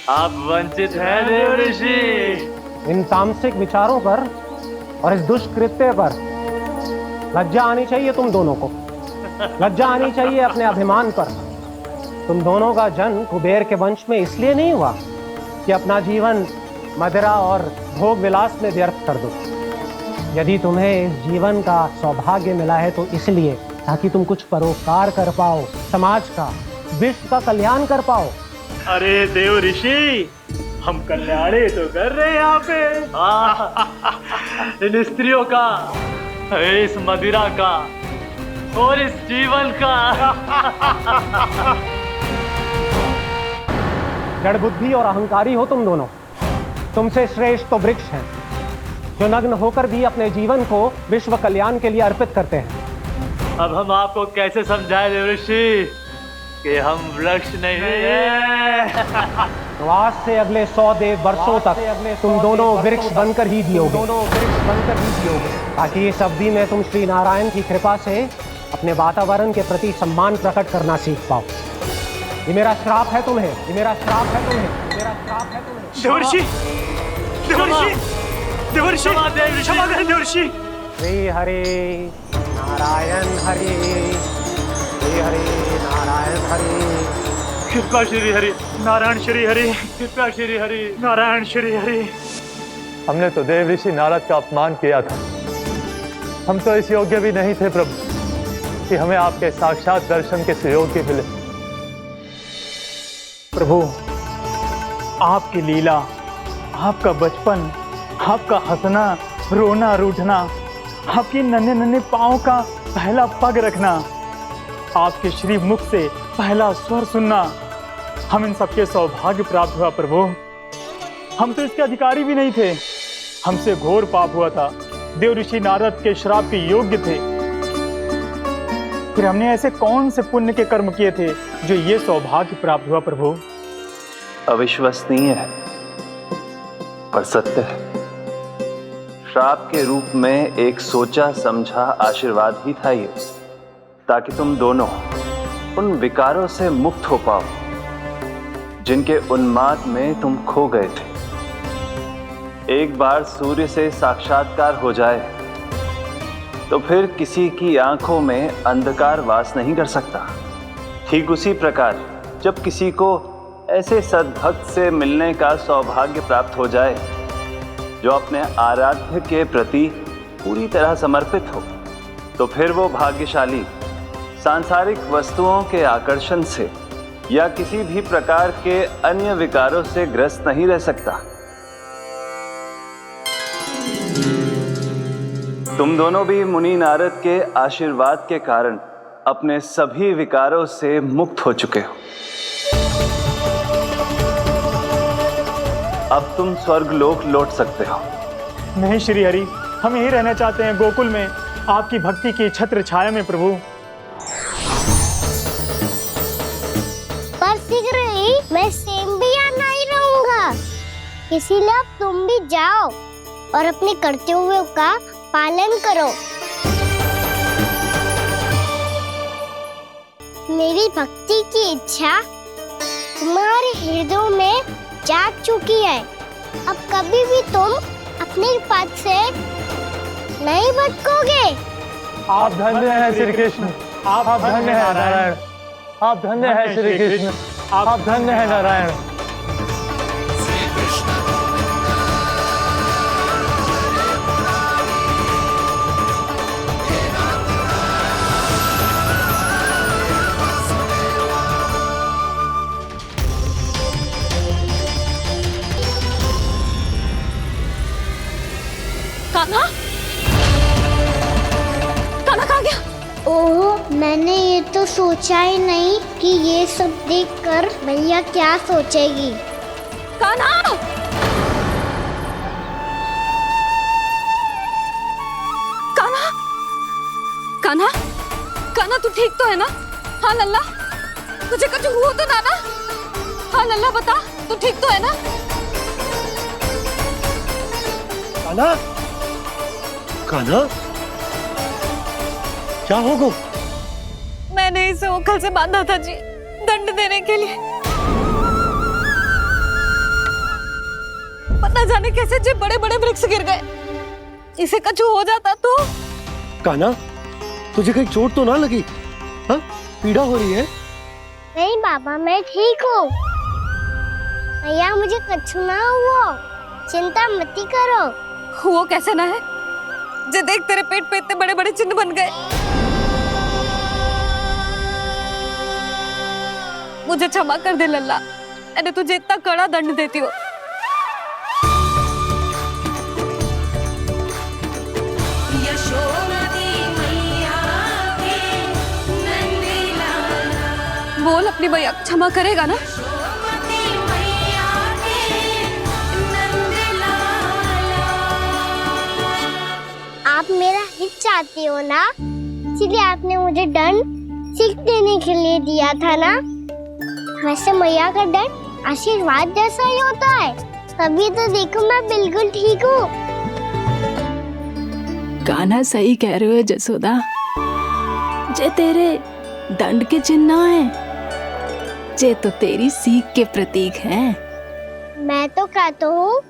Speaker 17: आप वंचित हैं देवर्षि?
Speaker 15: इन तामसिक विचारों पर और इस दुष्कृत्य पर लज्जा आनी चाहिए तुम दोनों को। लज्जा आनी चाहिए अपने अभिमान पर। तुम दोनों का जन्म कुबेर के वंश में इसलिए नहीं हुआ कि अपना जीवन मदिरा और भोग विलास में व्यर्थ कर दो। यदि तुम्हें इस जीवन का सौभाग्य मिला है तो इसलिए ताकि तुम कुछ परोपकार कर पाओ, समाज का, विश्व का कल्याण कर पाओ।
Speaker 17: अरे देव ऋषि, हम कल्याणी तो कर रहे हैं यहाँ पे। इन स्त्रियों का, इस मदिरा का और इस जीवन का।
Speaker 15: जड़ बुद्धि और अहंकारी हो तुम दोनों। तुमसे श्रेष्ठ तो वृक्ष हैं, जो नग्न होकर भी अपने जीवन को विश्व कल्याण के लिए अर्पित करते हैं।
Speaker 17: अब हम आपको कैसे समझाएं देवर्षि कि हम वृक्ष नहीं हैं?
Speaker 15: तो आज से अगले 100 देव वर्षों तक तुम दोनों वृक्ष बनकर ही जियोगे, ताकि इस अवधि में तुम श्री नारायण की कृपा से अपने वातावरण के प्रति सम्मान प्रकट करना सीख पाओ। ये मेरा श्राप है तुम्हें, ये मेरा श्राप है तुम्हें, मेरा श्राप है तुम्हें।
Speaker 17: देवर्षि, देवर्षि, देवर्षि, क्षमा करें देवर्षि।
Speaker 15: श्री हरि नारायण हरि, श्री हरि नारायण हरि।
Speaker 17: कृपा श्री हरि नारायण श्री हरि, कृपा श्री हरि नारायण श्री हरि। हमने तो देव ऋषि नारद का अपमान किया था। हम तो इस योग्य भी नहीं थे प्रभु कि हमें आपके साक्षात दर्शन के सुयोग्य मिले।
Speaker 4: प्रभु, आपकी लीला, आपका बचपन, आपका हंसना, रोना, रूठना, आपकी नन्हे नन्हे पाँव का पहला पग रखना, आपके श्री मुख से पहला स्वर सुनना, हम इन सबके सौभाग्य प्राप्त हुआ प्रभु। हम तो इसके अधिकारी भी नहीं थे। हमसे घोर पाप हुआ था, देव ऋषि नारद के श्राप के योग्य थे। फिर हमने ऐसे कौन से पुण्य के कर्म किए थे जो ये सौभाग्य प्राप्त हुआ प्रभु?
Speaker 18: अविश्वसनीय है पर सत्य है। श्राप के रूप में एक सोचा समझा आशीर्वाद ही था ये, ताकि तुम दोनों उन विकारों से मुक्त हो पाओ जिनके उन्माद में तुम खो गए थे। एक बार सूर्य से साक्षात्कार हो जाए तो फिर किसी की आंखों में अंधकार वास नहीं कर सकता। ठीक उसी प्रकार जब किसी को ऐसे सद्भक्त से मिलने का सौभाग्य प्राप्त हो जाए जो अपने आराध्य के प्रति पूरी तरह समर्पित हो, तो फिर वो भाग्यशाली सांसारिक वस्तुओं के आकर्षण से या किसी भी प्रकार के अन्य विकारों से ग्रस्त नहीं रह सकता। तुम दोनों भी मुनि नारद के आशीर्वाद के कारण अपने सभी विकारों से मुक्त हो चुके हो। अब तुम स्वर्गलोक लौट सकते हो।
Speaker 4: नहीं श्री हरि, हम यही रहना चाहते हैं गोकुल में, आपकी भक्ति की छत्र छाया में प्रभु।
Speaker 2: पर शीघ्र ही मैं इसीलिए अब तुम भी जाओ और अपने कर्तव्यों का पालन करो। मेरी भक्ति की इच्छा तुम्हारे हृदयों में जाग चुकी है। अब कभी भी तुम अपने पथ से नहीं भटकोगे।
Speaker 17: आप धन्य हैं श्री कृष्ण, आप धन्य हैं नारायण, आप धन्य हैं श्री कृष्ण, आप धन्य हैं नारायण।
Speaker 3: कान्हा, कान्हा कहाँ गया?
Speaker 2: ओह, मैंने ये तो सोचा ही नहीं कि ये सब देखकर मैया क्या सोचेगी।
Speaker 3: कान्हा! कान्हा! कान्हा! कान्हा तू ठीक तो है ना? हाँ लल्ला, तुझे कुछ हुआ तो ना ना? हाँ लल्ला बता, तू ठीक तो है ना?
Speaker 5: कान्हा, कान्हा, क्या होगा?
Speaker 3: मैंने इसे ओखल से बांधा था जी, दंड देने के लिए। पता जाने कैसे जी बड़े बड़े वृक्ष गिर गए। इसे कुछ हो जाता तो?
Speaker 5: कान्हा, तुझे कहीं चोट तो ना लगी? हाँ, पीड़ा हो रही है?
Speaker 2: नहीं बाबा, मैं ठीक हूँ। मैया मुझे कुछ ना हुआ, चिंता मत करो।
Speaker 3: वो कैसे ना है? जे देख तेरे पेट पे इतने बड़े बड़े चिन्ह बन गए। मुझे क्षमा कर दे लल्ला, मैंने तुझे इतना कड़ा दंड देती हो। बोल अपनी मैया क्षमा करेगा ना?
Speaker 2: आप मेरा हित चाहते हो ना, इसलिए आपने मुझे दंड सीख देने के लिए दिया था ना। वैसे मैया का दंड आशीर्वाद जैसा ही होता है। तभी तो देखो मैं बिल्कुल ठीक हूँ।
Speaker 6: कान्हा सही कह रहे हो जसोदा, जे तेरे दंड के चिन्ह है, जे तो तेरी सीख के प्रतीक हैं।
Speaker 2: मैं तो कहता हूँ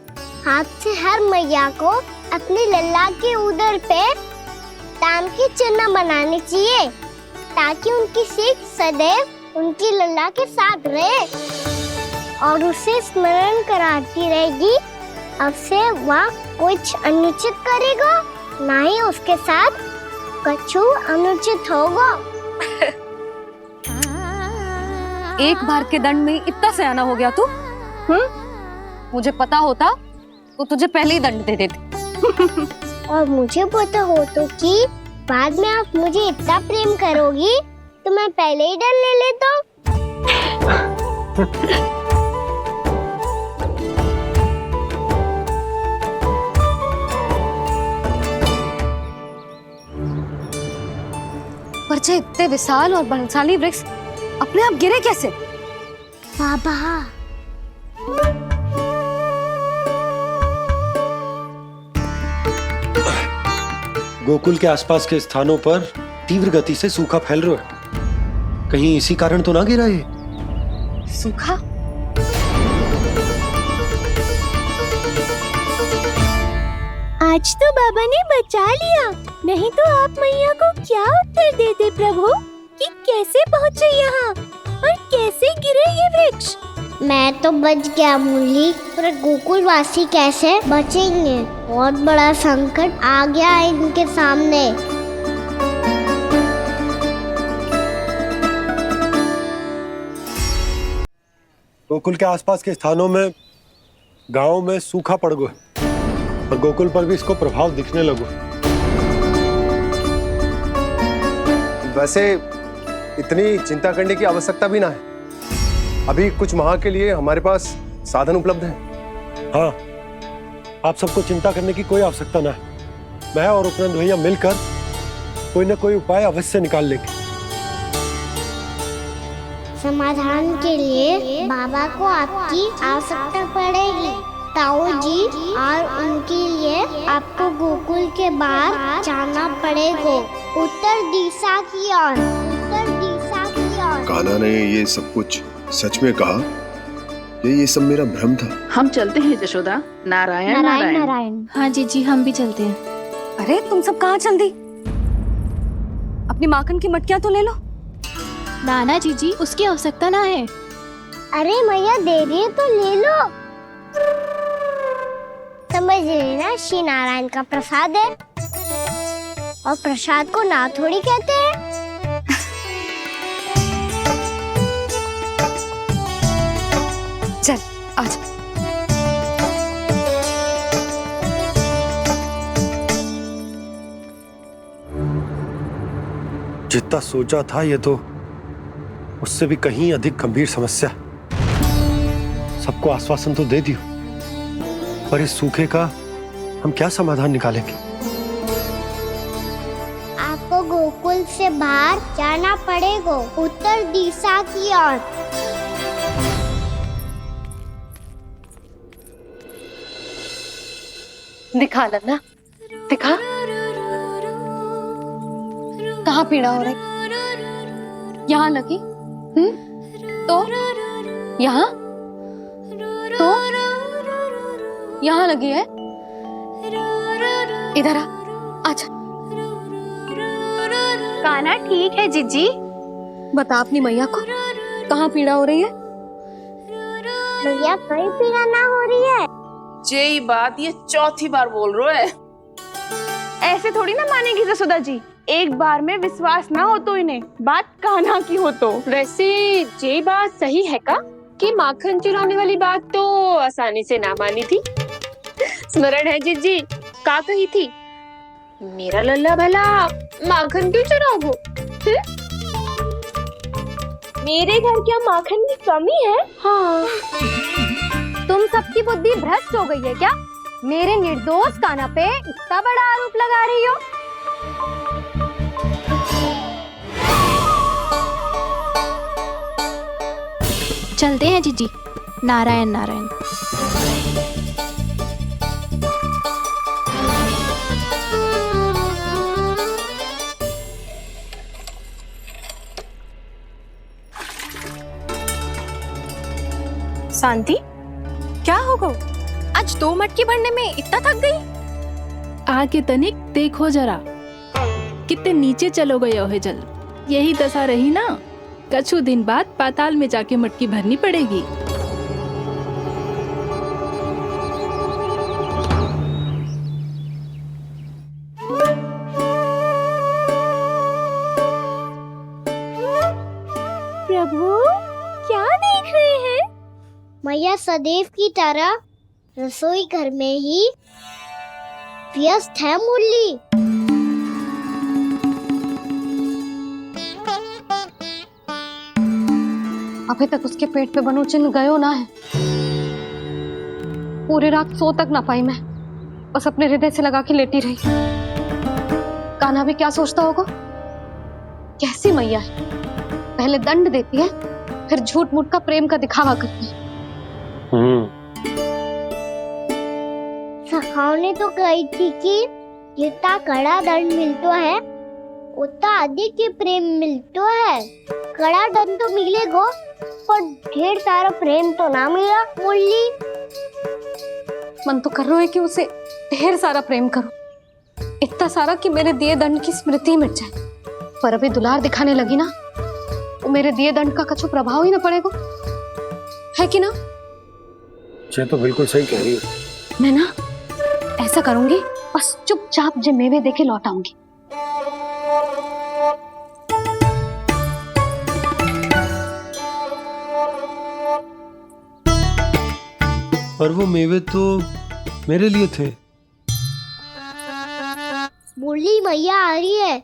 Speaker 2: हाथ से हर मैया को अपनी लल्ला के उदर पे ताम के चिन्ह बनाने चाहिए, ताकि उनकी सीख सदैव उनकी लल्ला के साथ रहे और उसे स्मरण कराती रहेगी। अब से वह कुछ अनुचित करेगा, ना ही उसके साथ कुछ अनुचित होगा।
Speaker 3: एक बार के दंड में इतना सयाना हो गया तू? मुझे पता होता तो तुझे पहले ही दंड दे देती।
Speaker 2: और मुझे पता हो तो कि बाद में आप मुझे इतना प्रेम करोगी तो मैं पहले ही डर ले लेता।
Speaker 3: पर जे इतने विशाल और बलशाली वृक्ष अपने आप गिरे कैसे?
Speaker 2: बाबा,
Speaker 5: गोकुल के आसपास के स्थानों पर तीव्र गति से सूखा फैल रहा है। कहीं इसी कारण तो ना गिरा ये?
Speaker 3: सूखा?
Speaker 19: आज तो बाबा ने बचा लिया, नहीं तो आप मैया को क्या उत्तर देते प्रभु कि कैसे पहुँचे यहाँ और कैसे गिरे ये वृक्ष।
Speaker 2: मैं तो बच गया मुरली, पर गोकुलवासी कैसे बचेंगे? बहुत बड़ा संकट आ गया है इनके सामने।
Speaker 5: गोकुल के आसपास के स्थानों में, गांवों में सूखा पड़ गया और गोकुल पर भी इसको प्रभाव दिखने लगा।
Speaker 1: वैसे इतनी चिंता करने की आवश्यकता भी ना है। अभी कुछ माह के लिए हमारे पास साधन उपलब्ध हैं।
Speaker 5: हाँ, आप सबको चिंता करने की कोई आवश्यकता ना है। मैं और उपनंद भैया मिलकर कोई ना कोई उपाय अवश्य निकाल लेंगे।
Speaker 2: समाधान के लिए बाबा को आपकी आवश्यकता पड़ेगी। ताऊ जी और उनके लिए आपको गोकुल के बाहर जाना पड़ेगा, उत्तर दिशा की ओर, उत्तर दिशा की ओर।
Speaker 1: कान्हा ने ये सब कुछ सच में कहा? ये सब मेरा भ्रम था?
Speaker 20: हम चलते हैं जशोदा। नारायण नारायण
Speaker 9: नारायण। हाँ जीजी, हम भी चलते हैं।
Speaker 11: अरे तुम सब कहाँ चल दी? अपनी माखन की मटकियां तो ले लो।
Speaker 9: नाना जीजी, उसकी आवश्यकता ना है।
Speaker 2: अरे मैया दे रही है तो ले लो। समझ लेना, श्री नारायण का प्रसाद है और प्रसाद को ना थोड़ी कहते हैं।
Speaker 11: चल आज
Speaker 5: जितना सोचा था ये तो उससे भी कहीं अधिक गंभीर समस्या। सबको आश्वासन तो दे दियो, पर इस सूखे का हम क्या समाधान निकालेंगे?
Speaker 2: आपको गोकुल से बाहर जाना पड़ेगा, उत्तर दिशा की ओर।
Speaker 11: दिखा लल्ला, दिखा। कहाँ पीड़ा हो रही? यहाँ लगी? तो यहाँ तो यहाँ लगी है। इधर आ, आजा।
Speaker 7: कान्हा ठीक है जीजी।
Speaker 11: बता अपनी मैया को कहाँ पीड़ा हो रही है?
Speaker 2: मैया कहीं पीड़ा ना हो रही है।
Speaker 20: यही बात ये चौथी बार बोल रहे है।
Speaker 7: ऐसे थोड़ी ना मानेगी जसोदा जी। एक बार में विश्वास ना हो तो इन्हें बात कान्हा की हो तो।
Speaker 13: वैसे ये बात सही है का कि माखन चुराने वाली बात तो आसानी से ना मानी थी। स्मरण है जीजी का कही थी, मेरा लल्ला भला माखन क्यों चुराओगे?
Speaker 7: मेरे घर क्या माखन की कमी है?
Speaker 9: हाँ। तुम सबकी बुद्धि भ्रष्ट हो गई है क्या? मेरे निर्दोष कान्हा पे इतना बड़ा आरोप लगा रही हो? चलते हैं जीजी। नारायण नारायण।
Speaker 7: शांति, क्या हो गो? आज 2 मटकी भरने में इतना थक गई?
Speaker 6: आके तनिक देखो जरा, कितने नीचे चलो गए हो जल। यही दशा रही ना, कछु दिन बाद पाताल में जाके मटकी भरनी पड़ेगी।
Speaker 2: प्रभु क्या देख रहे हैं? मैया सदैव की तरह रसोई घर में ही व्यस्त है मुरली।
Speaker 11: अभी तक उसके पेट पे बनो चिन्ह गयो ना है। पूरी रात सो तक ना पाई मैं, बस अपने हृदय से लगा के लेटी रही। कान्हा भी क्या सोचता होगा? कैसी मैया है, पहले दंड देती है फिर झूठ मूठ का प्रेम का दिखावा करती है।
Speaker 2: सखाओ ने तो कही थी कि जितना कड़ा दंड मिलता है उतना अधिक ही प्रेम मिलता है। कड़ा दंड तो मिलेगा पर ढेर सारा प्रेम तो ना मिला मुरली।
Speaker 11: मन तो कर रहा है कि उसे ढेर सारा प्रेम करो, इतना सारा कि मेरे दिए दंड की स्मृति मिट जाए। पर अभी दुलार दिखाने लगी ना, वो मेरे दिए दंड का कछु प्रभाव ही ना पड़ेगा, है कि ना?
Speaker 5: ये तो बिल्कुल सही कह रही है।
Speaker 11: मैं ना ऐसा करूंगी, बस चुपचाप जे मेवे देके लौट आऊंगी।
Speaker 5: पर वो मेवे तो मेरे लिए थे।
Speaker 2: मुरली मैया आ रही है।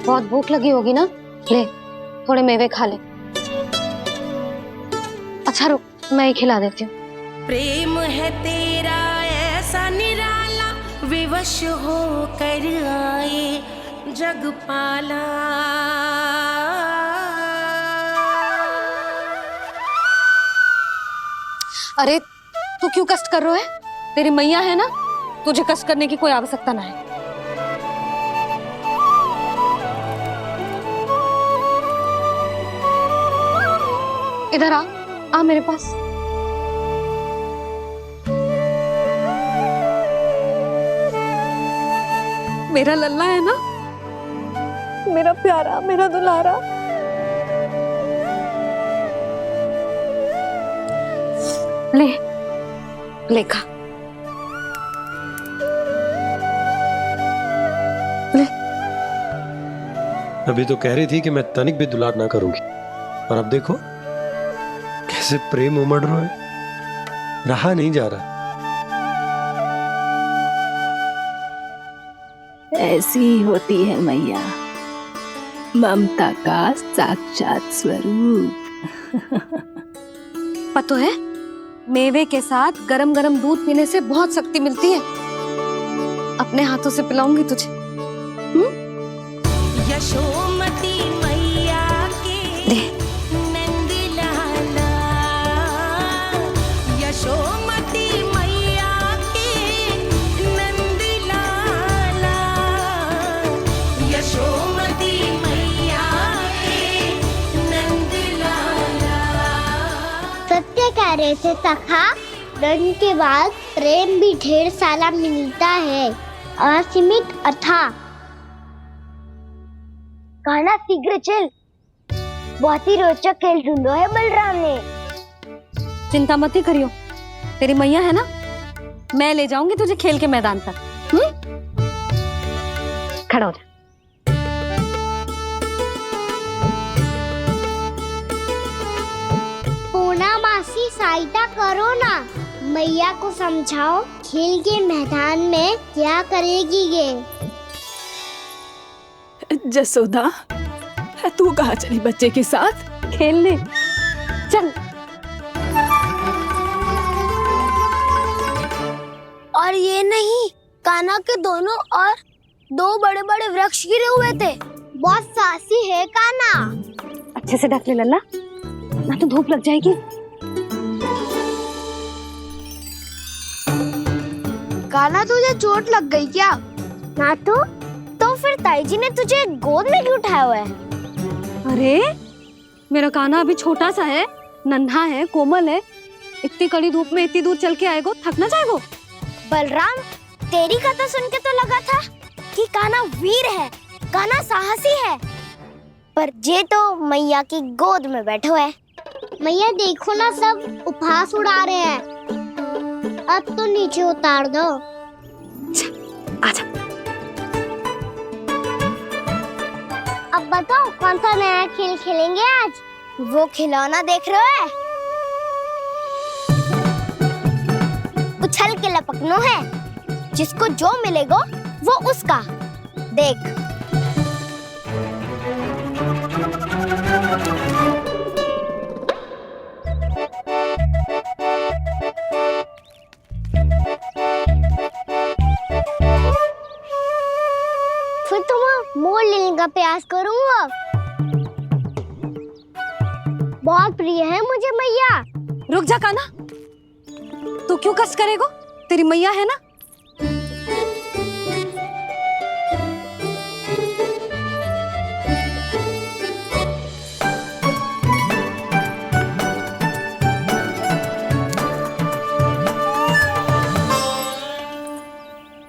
Speaker 11: बहुत भूख लगी होगी ना, ले थोड़े मेवे खा ले। अच्छा रुक, मैं ही खिला देती हूँ।
Speaker 21: प्रेम है तेरा ऐसा निराला, विवश हो कर आए जग पाला।
Speaker 3: अरे तू क्यों कष्ट कर रहा है? तेरी मैया है ना, तुझे कष्ट करने की कोई आवश्यकता ना है। इधर आ मेरे पास। मेरा लल्ला है ना, मेरा प्यारा, मेरा दुलारा। ले खा। ले।
Speaker 5: अभी तो कह रही थी कि मैं तनिक भी दुलार ना करूंगी, और अब देखो कैसे प्रेम उमड़ रहा है, रहा नहीं जा रहा।
Speaker 6: ऐसी ही होती है मैया, ममता का साक्षात स्वरूप।
Speaker 3: पता है, मेवे के साथ गरम गरम दूध पीने से बहुत शक्ति मिलती है। अपने हाथों से पिलाऊंगी तुझे।
Speaker 21: यशोमती मैया के नंद लाला, यशोमती मैया के नंद लाला, यशोमती मैया के नंद लाला।
Speaker 2: सत्य कह रहे थे सखा, धन के बाद प्रेम भी ढेर सारा मिलता है, असीमित अथाह। कहना शीघ्र चल, बहुत ही रोचक खेल ढूंढो है बलराम ने।
Speaker 3: चिंता मत ही करियो, तेरी मैया है ना, मैं ले जाऊंगी तुझे खेल के मैदान पर। खड़ा हो जा।
Speaker 2: पूना मासी सहायता करो ना, मैया को समझाओ खेल के मैदान में क्या करेगी ये।
Speaker 6: जसोदा, तू कहाँ चली बच्चे के साथ?
Speaker 3: खेलने चल।
Speaker 2: और ये नहीं, कान्हा के दोनों और दो बड़े बड़े वृक्ष गिरे हुए थे। बहुत साहसी है कान्हा।
Speaker 3: अच्छे से ढक ले लल्ला, ना तो धूप लग जाएगी।
Speaker 2: कान्हा तुझे चोट लग गई क्या? ना तो फिर ताई जी ने तुझे गोद में क्यों उठाया हुआ है?
Speaker 3: अरे मेरा कान्हा अभी छोटा सा है, नन्हा है, कोमल है। इतनी कड़ी धूप में इतनी दूर चल के आएगो, थक ना जाएगो।
Speaker 2: बलराम, तेरी कथा सुन के तो लगा था कि कान्हा वीर है, कान्हा साहसी है, पर ये तो मैया की गोद में बैठे हुए। मैया देखो ना, सब उपहास उड़ा रहे हैं। अब तो नीचे उतार दो।
Speaker 3: आजा।
Speaker 2: अब बताओ कौन सा नया खेल खेलेंगे आज? वो खिलौना देख रहे हो? उछल के लपकनो है, जिसको जो मिलेगा वो उसका। देख। फिर तुम मोड़ लेने का प्रयास करूंगा। बहुत प्रिय है मुझे मैया।
Speaker 3: रुक जा कान्हा, तू क्यों कष्ट करेगो? तेरी मैया है ना।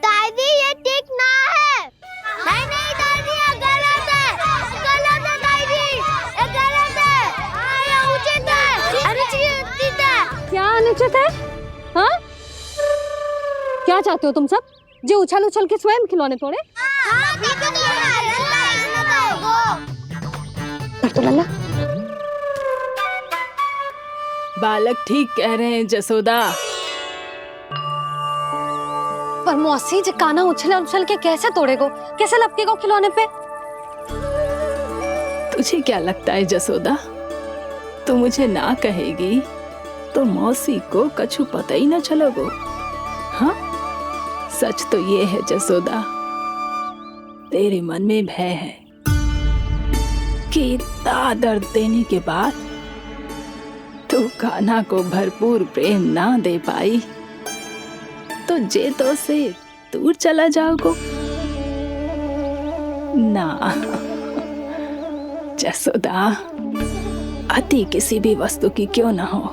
Speaker 2: दादी ये ठीक ना है। नहीं नहीं दादी, ये गलत है, गलत है दादी, ये गलत है, ये उचित है, अनुचित है।
Speaker 3: क्या अनुचित है? हाँ? क्या चाहते हो तुम सब? जो उछल उछल के स्वयं खिलौने तोड़े? तो लल्ला,
Speaker 6: बालक ठीक कह रहे हैं जसोदा।
Speaker 3: पर मौसी, जो कान्हा उछल उछल के कैसे तोड़ेगो, कैसे लपकेगो खिलौने पे?
Speaker 6: तुझे क्या लगता है जसोदा, तू मुझे ना कहेगी तो मौसी को कछु पता ही न चलोगो। हाँ, सच तो ये है जसोदा, तेरे मन में भय है कि इतना दर्द देने के बाद तू कान्हा को भरपूर प्रेम ना दे पाई तो जे तो से दूर चला जाओगो ना। जसोदा, अति किसी भी वस्तु की क्यों ना हो,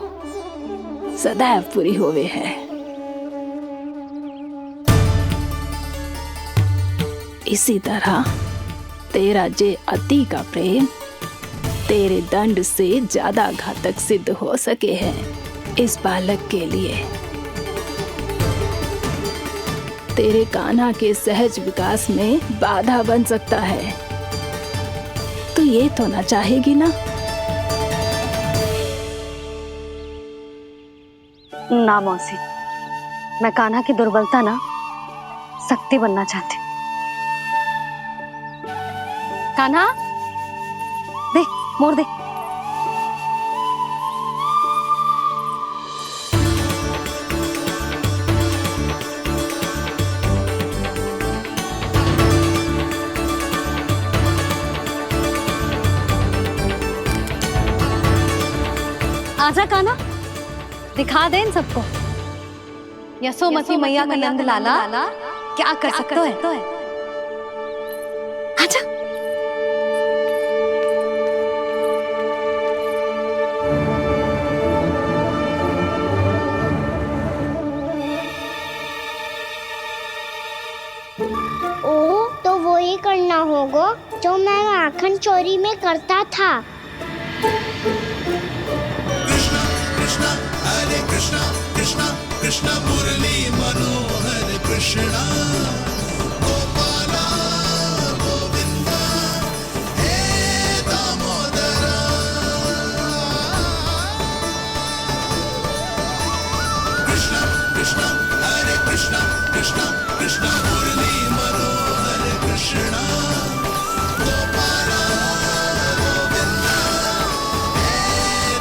Speaker 6: सदैव पूरी होवे है। इसी तरह तेरा जे अति का प्रेम तेरे दंड से ज्यादा घातक सिद्ध हो सके हैं इस बालक के लिए। तेरे कान्हा के सहज विकास में बाधा बन सकता है। तो ये तो ना चाहेगी ना?
Speaker 11: ना मौसी, मैं कान्हा की दुर्बलता ना शक्ति बनना चाहती। कान्हा, दे मोड़ दे। आजा कान्हा, दिखा दे इन सबको यशोमती मैया का नंद लाला क्या कर सकता है। आजा।
Speaker 2: ओ, तो वो ही करना होगा जो मैं माखन चोरी में करता था।
Speaker 10: हरे कृष्णा कृष्णा कृष्णा मुरली मनोहर कृष्णा गोपाला गोविंदा हे दामोदरा। कृष्णा कृष्णा हरे कृष्णा कृष्णा कृष्णा मुरली मनोहर कृष्णा गोपाला गोविंदा हे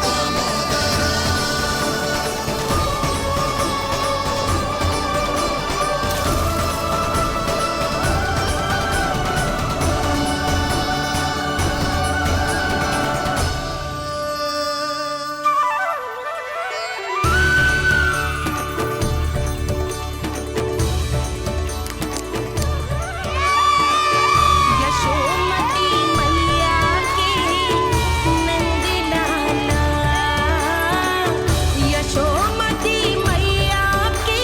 Speaker 10: दामोदरा।
Speaker 21: यशोमती मैया के नंद लाला, यशोमती मैया के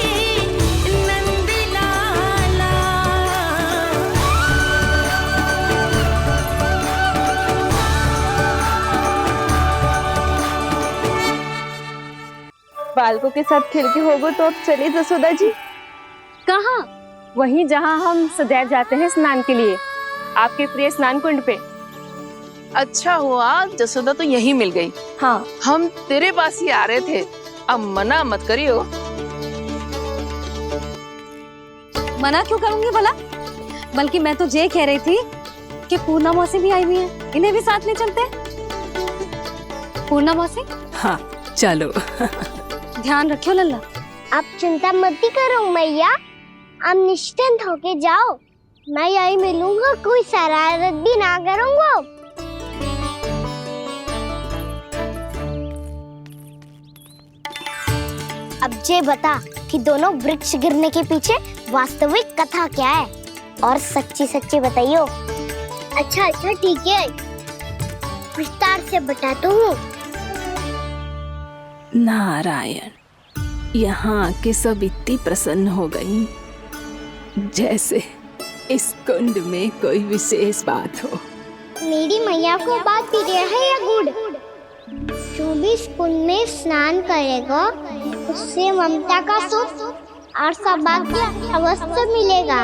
Speaker 21: नंद लाला।
Speaker 7: बालकों के साथ खेल के होगो तो अब चलिए जसोदा जी।
Speaker 13: कहाँ? वहीं जहाँ हम सदैव जाते हैं स्नान के लिए, आपके प्रिय स्नान कुंड पे।
Speaker 20: अच्छा हुआ जसोदा तो यही मिल गई।
Speaker 13: हाँ,
Speaker 20: हम तेरे पास ही आ रहे थे, अब मना मत करियो।
Speaker 11: मना क्यों करूंगी भला? बल्कि मैं तो ये कह रही थी कि पूर्णा मौसी भी आई हुई है, इन्हें भी साथ ले चलते हैं। पूर्णा मौसी,
Speaker 6: हाँ चलो।
Speaker 11: ध्यान रखियो लल्ला।
Speaker 2: आप चिंता मत करो मैया, आप निश्चिंत होके जाओ, मैं यही मिलूंगा, कोई शरारत भी ना करूंगा। अब ये बता कि दोनों वृक्ष गिरने के पीछे वास्तविक कथा क्या है, और सच्ची सच्ची बताइयो। अच्छा अच्छा ठीक है, विस्तार से बताता हूँ।
Speaker 6: नारायण, यहाँ के सब इतनी प्रसन्न हो गई जैसे इस कुंड में कोई विशेष बात हो।
Speaker 2: मेरी मैया को बात प्रिय है या गुड़? जो भी इस कुंड में स्नान करेगा उससे ममता का सुख और सौभाग्य अवश्य मिलेगा।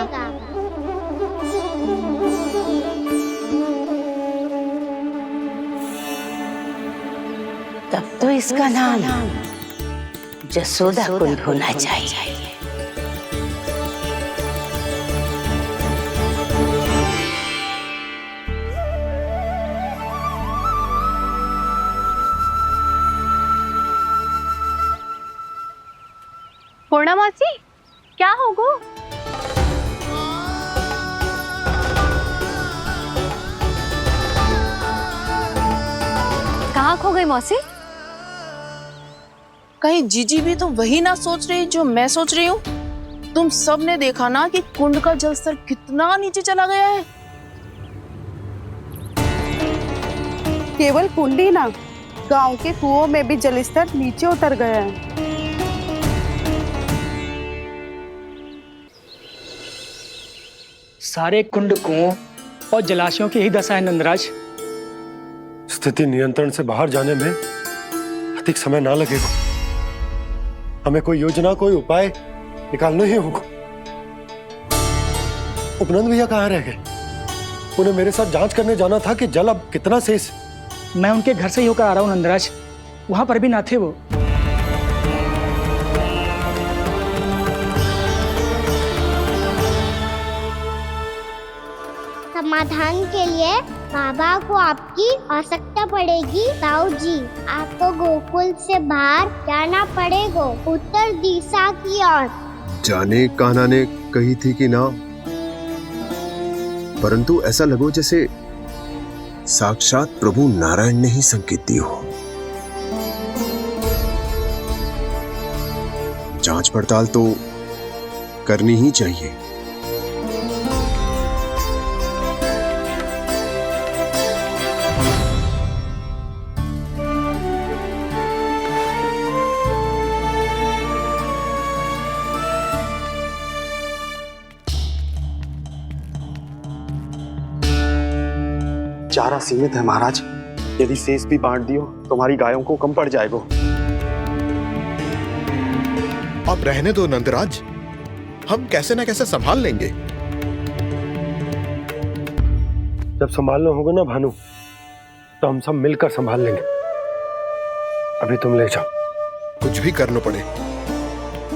Speaker 8: तब तो इसका नाम जसोदा कुंड होना चाहिए।
Speaker 13: पूर्णा मौसी, क्या होगो?
Speaker 11: कहाँ खो गई मौसी?
Speaker 20: कहीं जीजी भी तो वही ना सोच रही जो मैं सोच रही हूँ। तुम सब ने देखा ना कि कुंड का जलस्तर कितना नीचे चला गया है।
Speaker 16: केवल कुंड ही ना, गांव के कुओं में भी जलस्तर नीचे उतर गया है।
Speaker 22: सारे कुंड, कुओं और जलाशयों की ही दशा है नंदराज।
Speaker 5: स्थिति नियंत्रण से बाहर जाने में अधिक समय ना लगेगा। हमें कोई योजना, कोई उपाय निकालना ही होगा। उपनंद भैया कहाँ रह गए? उन्हें मेरे साथ जांच करने जाना था कि जल अब कितना शेष।
Speaker 22: मैं उनके घर से ही होकर आ रहा हूँ नंदराज, वहां पर भी ना थे वो।
Speaker 2: समाधान के लिए बाबा को आपकी आवश्यकता पड़ेगी। ताऊ जी, आपको गोकुल से बाहर जाना पड़ेगा, उत्तर दिशा की ओर।
Speaker 1: जाने कान्हा ने कही थी कि ना, परंतु ऐसा लगो जैसे साक्षात प्रभु नारायण ने ही संकेत दी हो। जांच पड़ताल तो करनी ही चाहिए।
Speaker 23: चारा सीमित है महाराज, यदि शेष भी बांट दियो तो हमारी गायों को कम पड़ जाएगा।
Speaker 10: अब रहने दो नंदराज, हम कैसे न कैसे संभाल लेंगे।
Speaker 5: जब संभालना होगा ना भानु, तो हम सब मिलकर संभाल लेंगे। अभी तुम ले जाओ।
Speaker 10: कुछ भी करना पड़े,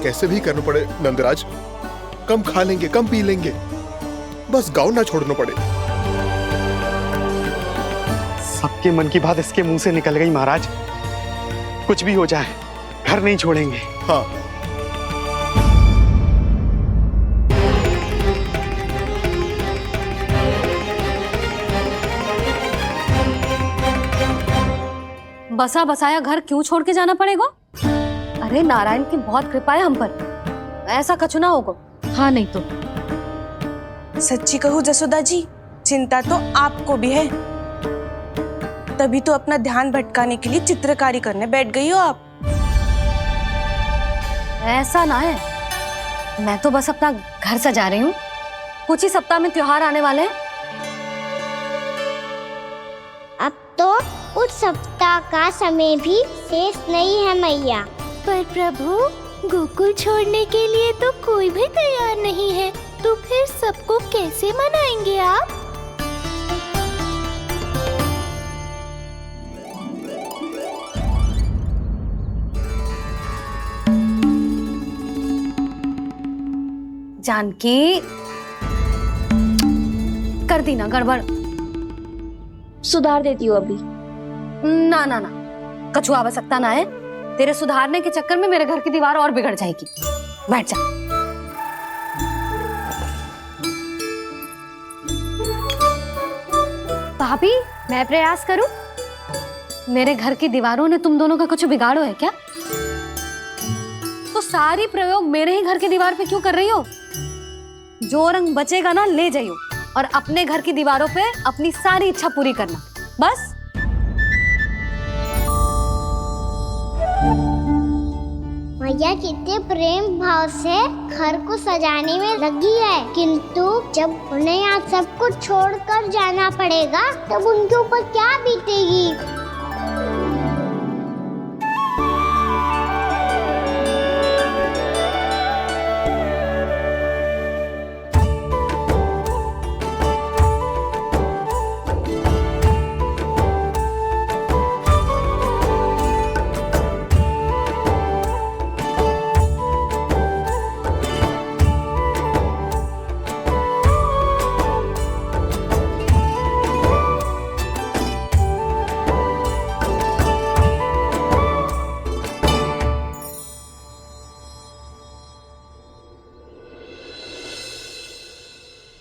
Speaker 10: कैसे भी करना पड़े नंदराज, कम खा लेंगे, कम पी लेंगे, बस गाँव ना छोड़ना पड़े।
Speaker 23: सबके मन की बात इसके मुंह से निकल गई महाराज। कुछ भी हो जाए, घर नहीं छोड़ेंगे।
Speaker 10: हाँ।
Speaker 11: बसा बसाया घर क्यों छोड़ के जाना पड़ेगा? अरे नारायण की बहुत कृपा है हम पर, ऐसा कछु ना होगा। हाँ नहीं तो
Speaker 24: सच्ची कहूँ जसोदा जी, चिंता तो आपको भी है, तभी तो अपना ध्यान भटकाने के लिए चित्रकारी करने बैठ गई हो आप।
Speaker 11: ऐसा ना है, मैं तो बस अपना घर सजा रही हूँ। कुछ ही सप्ताह में त्योहार आने वाले हैं।
Speaker 2: अब तो कुछ सप्ताह का समय भी शेष नहीं है मैया।
Speaker 19: पर प्रभु, गोकुल छोड़ने के लिए तो कोई भी तैयार नहीं है, तो फिर सबको कैसे मनाएंगे आप?
Speaker 11: जानकी, कर दी ना गड़बड़।
Speaker 13: सुधार देती हूँ अभी।
Speaker 11: ना ना ना, कछु आवश्यकता ना है। तेरे सुधारने के चक्कर में मेरे घर की दीवार और बिगड़ जाएगी। बैठ जा। भाभी, मैं प्रयास करूं? मेरे घर की दीवारों ने तुम दोनों का कुछ बिगाड़ो है क्या? तो सारी प्रयोग मेरे ही घर की दीवार पे क्यों कर रही हो? जो रंग बचेगा ना ले जाइयो, और अपने घर की दीवारों पे अपनी सारी इच्छा पूरी करना, बस।
Speaker 2: मैया कितने प्रेम भाव से घर को सजाने में लगी है, किंतु जब उन्हें यहाँ सब कुछ छोड़कर जाना पड़ेगा तब उनके ऊपर क्या बीतेगी।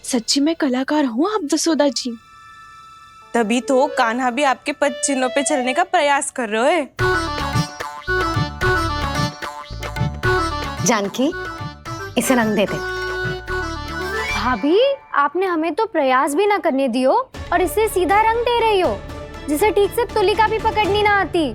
Speaker 24: सच्ची में कलाकार हूँ आप जसोदा जी, तभी तो कान्हा भी आपके पद चिन्हों पे चलने का प्रयास कर रहे हैं।
Speaker 11: जानकी, इसे रंग दे दे।
Speaker 9: भाभी, आपने हमें तो प्रयास भी ना करने दियो और इसे सीधा रंग दे रही हो, जिसे ठीक से तुलिका भी पकड़नी ना आती।